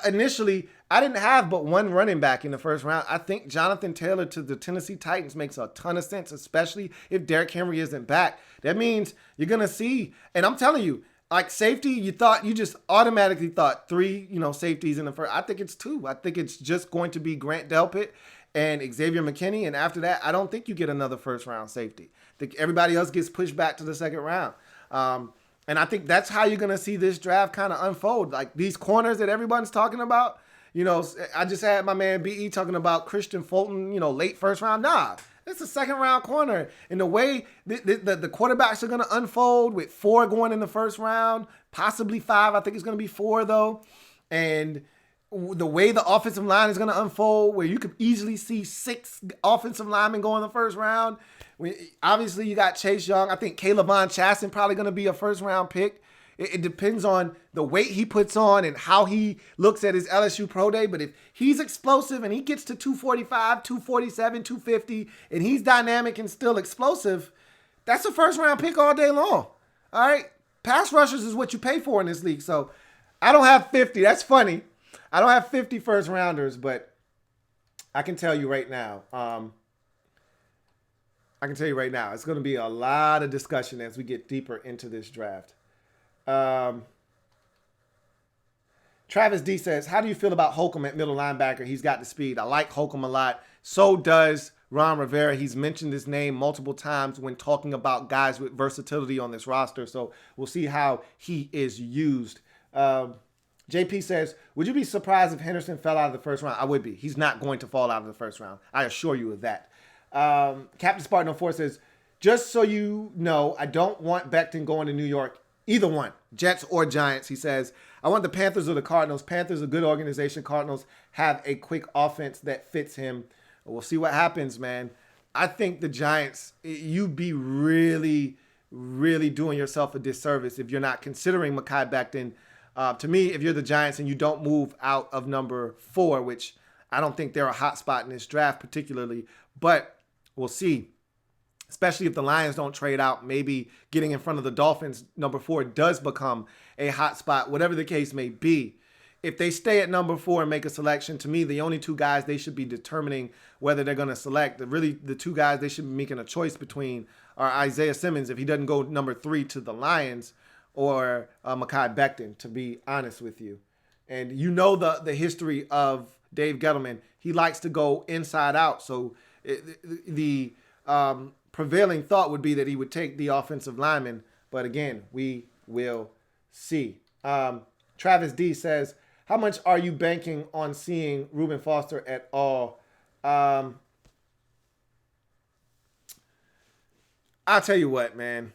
Speaker 1: initially, I didn't have but one running back in the first round. I think Jonathan Taylor to the Tennessee Titans makes a ton of sense, especially if Derrick Henry isn't back. That means you're going to see, and I'm telling you, like safety, you just automatically thought 3, safeties in the first. I think it's 2. I think it's just going to be Grant Delpit and Xavier McKinney. And after that, I don't think you get another first round safety. I think everybody else gets pushed back to the second round. And I think that's how you're going to see this draft kind of unfold. Like these corners that everyone's talking about, I just had my man BE talking about Kristin Fulton, late first round. Nah, It's a second round corner. And the way the quarterbacks are going to unfold with 4 going in the first round, possibly 5. I think it's going to be 4 though. And the way the offensive line is going to unfold, where you could easily see 6 offensive linemen go in the first round. Obviously, you got Chase Young. I think Kayvon Chaisson probably going to be a first round pick. It depends on the weight he puts on and how he looks at his LSU Pro Day. But if he's explosive and he gets to 245, 247, 250, and he's dynamic and still explosive, that's a first-round pick all day long. All right? Pass rushers is what you pay for in this league. So I don't have 50. That's funny. I don't have 50 first-rounders, but I can tell you right now. It's going to be a lot of discussion as we get deeper into this draft. Travis D says, how do you feel about Holcomb at middle linebacker? He's got the speed. I like Holcomb a lot. So does Ron Rivera. He's mentioned his name multiple times when talking about guys with versatility on this roster. So we'll see how he is used. JP says, would you be surprised if Henderson fell out of the first round? I would be. He's not going to fall out of the first round. I assure you of that. Captain Spartan 04 says, just so you know, I don't want Becton going to New York. Either one, Jets or Giants, he says. I want the Panthers or the Cardinals. Panthers are a good organization. Cardinals have a quick offense that fits him. We'll see what happens, man. I think the Giants, you'd be really, really doing yourself a disservice if you're not considering Mekhi Becton. To me, if you're the Giants and you don't move out of number 4, which I don't think they're a hot spot in this draft particularly, but we'll see. Especially if the Lions don't trade out, maybe getting in front of the Dolphins, number 4 does become a hot spot, whatever the case may be. If they stay at number 4 and make a selection, to me, the only 2 guys they should be determining whether they're going to select, the 2 guys they should be making a choice between are Isaiah Simmons, if he doesn't go number 3 to the Lions, or Mekhi Becton, to be honest with you. And you know the history of Dave Gettleman. He likes to go inside out. So the prevailing thought would be that he would take the offensive lineman. But again, we will see. Travis D says, how much are you banking on seeing Reuben Foster at all? I'll tell you what, man.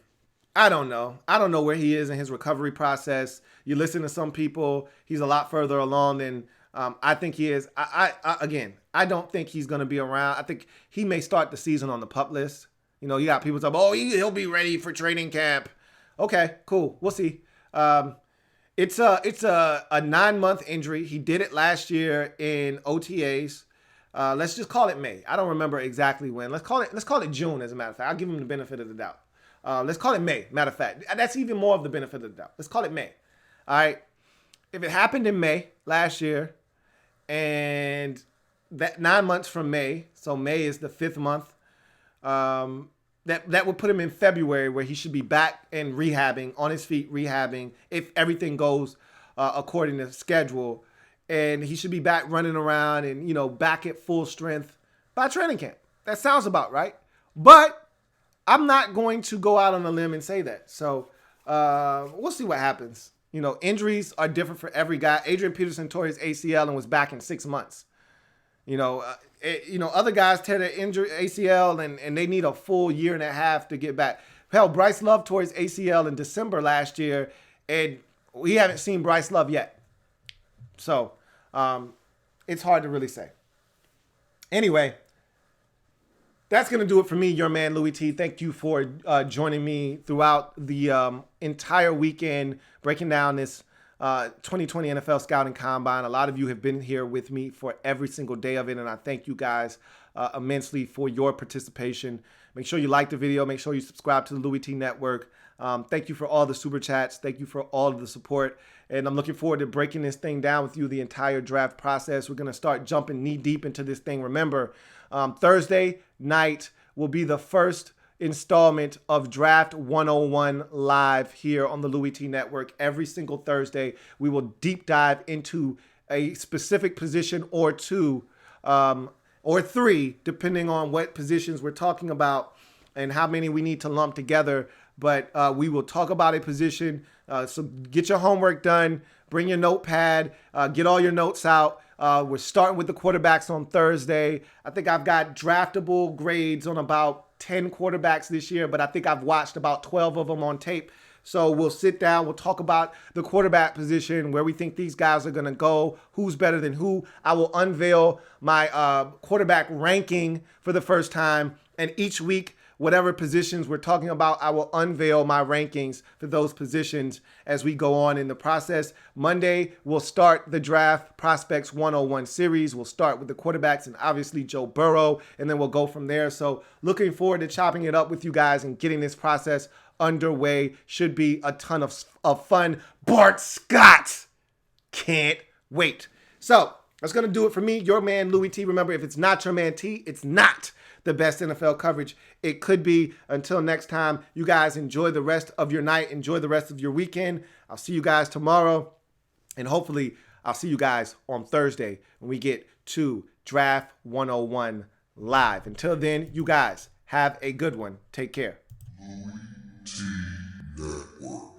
Speaker 1: I don't know. I don't know where he is in his recovery process. You listen to some people, he's a lot further along than I think he is. I don't think he's going to be around. I think he may start the season on the PUP list. You know, you got people talking, he'll be ready for training camp. Okay, cool. We'll see. It's a 9-month injury. He did it last year in OTAs. Let's just call it May. I don't remember exactly when. Let's call it June, as a matter of fact. I'll give him the benefit of the doubt. Let's call it May, matter of fact. That's even more of the benefit of the doubt. Let's call it May. All right. If it happened in May last year, and that 9 months from May, so May is the 5th month, that would put him in February, where he should be back and rehabbing, on his feet rehabbing, if everything goes according to schedule. And he should be back running around and, you know, back at full strength by training camp. That sounds about right. But I'm not going to go out on a limb and say that. So we'll see what happens. You know, injuries are different for every guy. Adrian Peterson tore his ACL and was back in 6 months. Other guys tear their ACL and they need a full year and a half to get back. Hell, Bryce Love tore his ACL in December last year, and we haven't seen Bryce Love yet. So it's hard to really say. Anyway, that's going to do it for me, your man, Louis T. Thank you for joining me throughout the entire weekend, breaking down this 2020 NFL Scouting Combine. A lot of you have been here with me for every single day of it, and I thank you guys immensely for your participation. Make sure you like the video. Make sure you subscribe to the Louis T Network. Thank you for all the super chats. Thank you for all of the support. And I'm looking forward to breaking this thing down with you the entire draft process. We're going to start jumping knee deep into this thing. Remember, Thursday night will be the first installment of Draft 101 live here on the Louis T Network. Every single Thursday, we will deep dive into a specific position or 2 or 3, depending on what positions we're talking about and how many we need to lump together. But we will talk about a position. So get your homework done. Bring your notepad. Get all your notes out. We're starting with the quarterbacks on Thursday. I think I've got draftable grades on about 10 quarterbacks this year, but I think I've watched about 12 of them on tape. So we'll sit down, we'll talk about the quarterback position, where we think these guys are going to go, who's better than who. I will unveil my quarterback ranking for the first time, and each week, whatever positions we're talking about, I will unveil my rankings for those positions as we go on in the process. Monday, we'll start the Draft Prospects 101 series. We'll start with the quarterbacks and obviously Joe Burrow, and then we'll go from there. So looking forward to chopping it up with you guys and getting this process underway. Should be a ton of fun. Bart Scott, can't wait. So that's going to do it for me, your man, Louis T. Remember, if it's not your man T, it's not the best NFL coverage it could be. Until next time, you guys enjoy the rest of your night. Enjoy the rest of your weekend. I'll see you guys tomorrow. And hopefully, I'll see you guys on Thursday when we get to Draft 101 live. Until then, you guys have a good one. Take care.
Speaker 2: Louis T Network.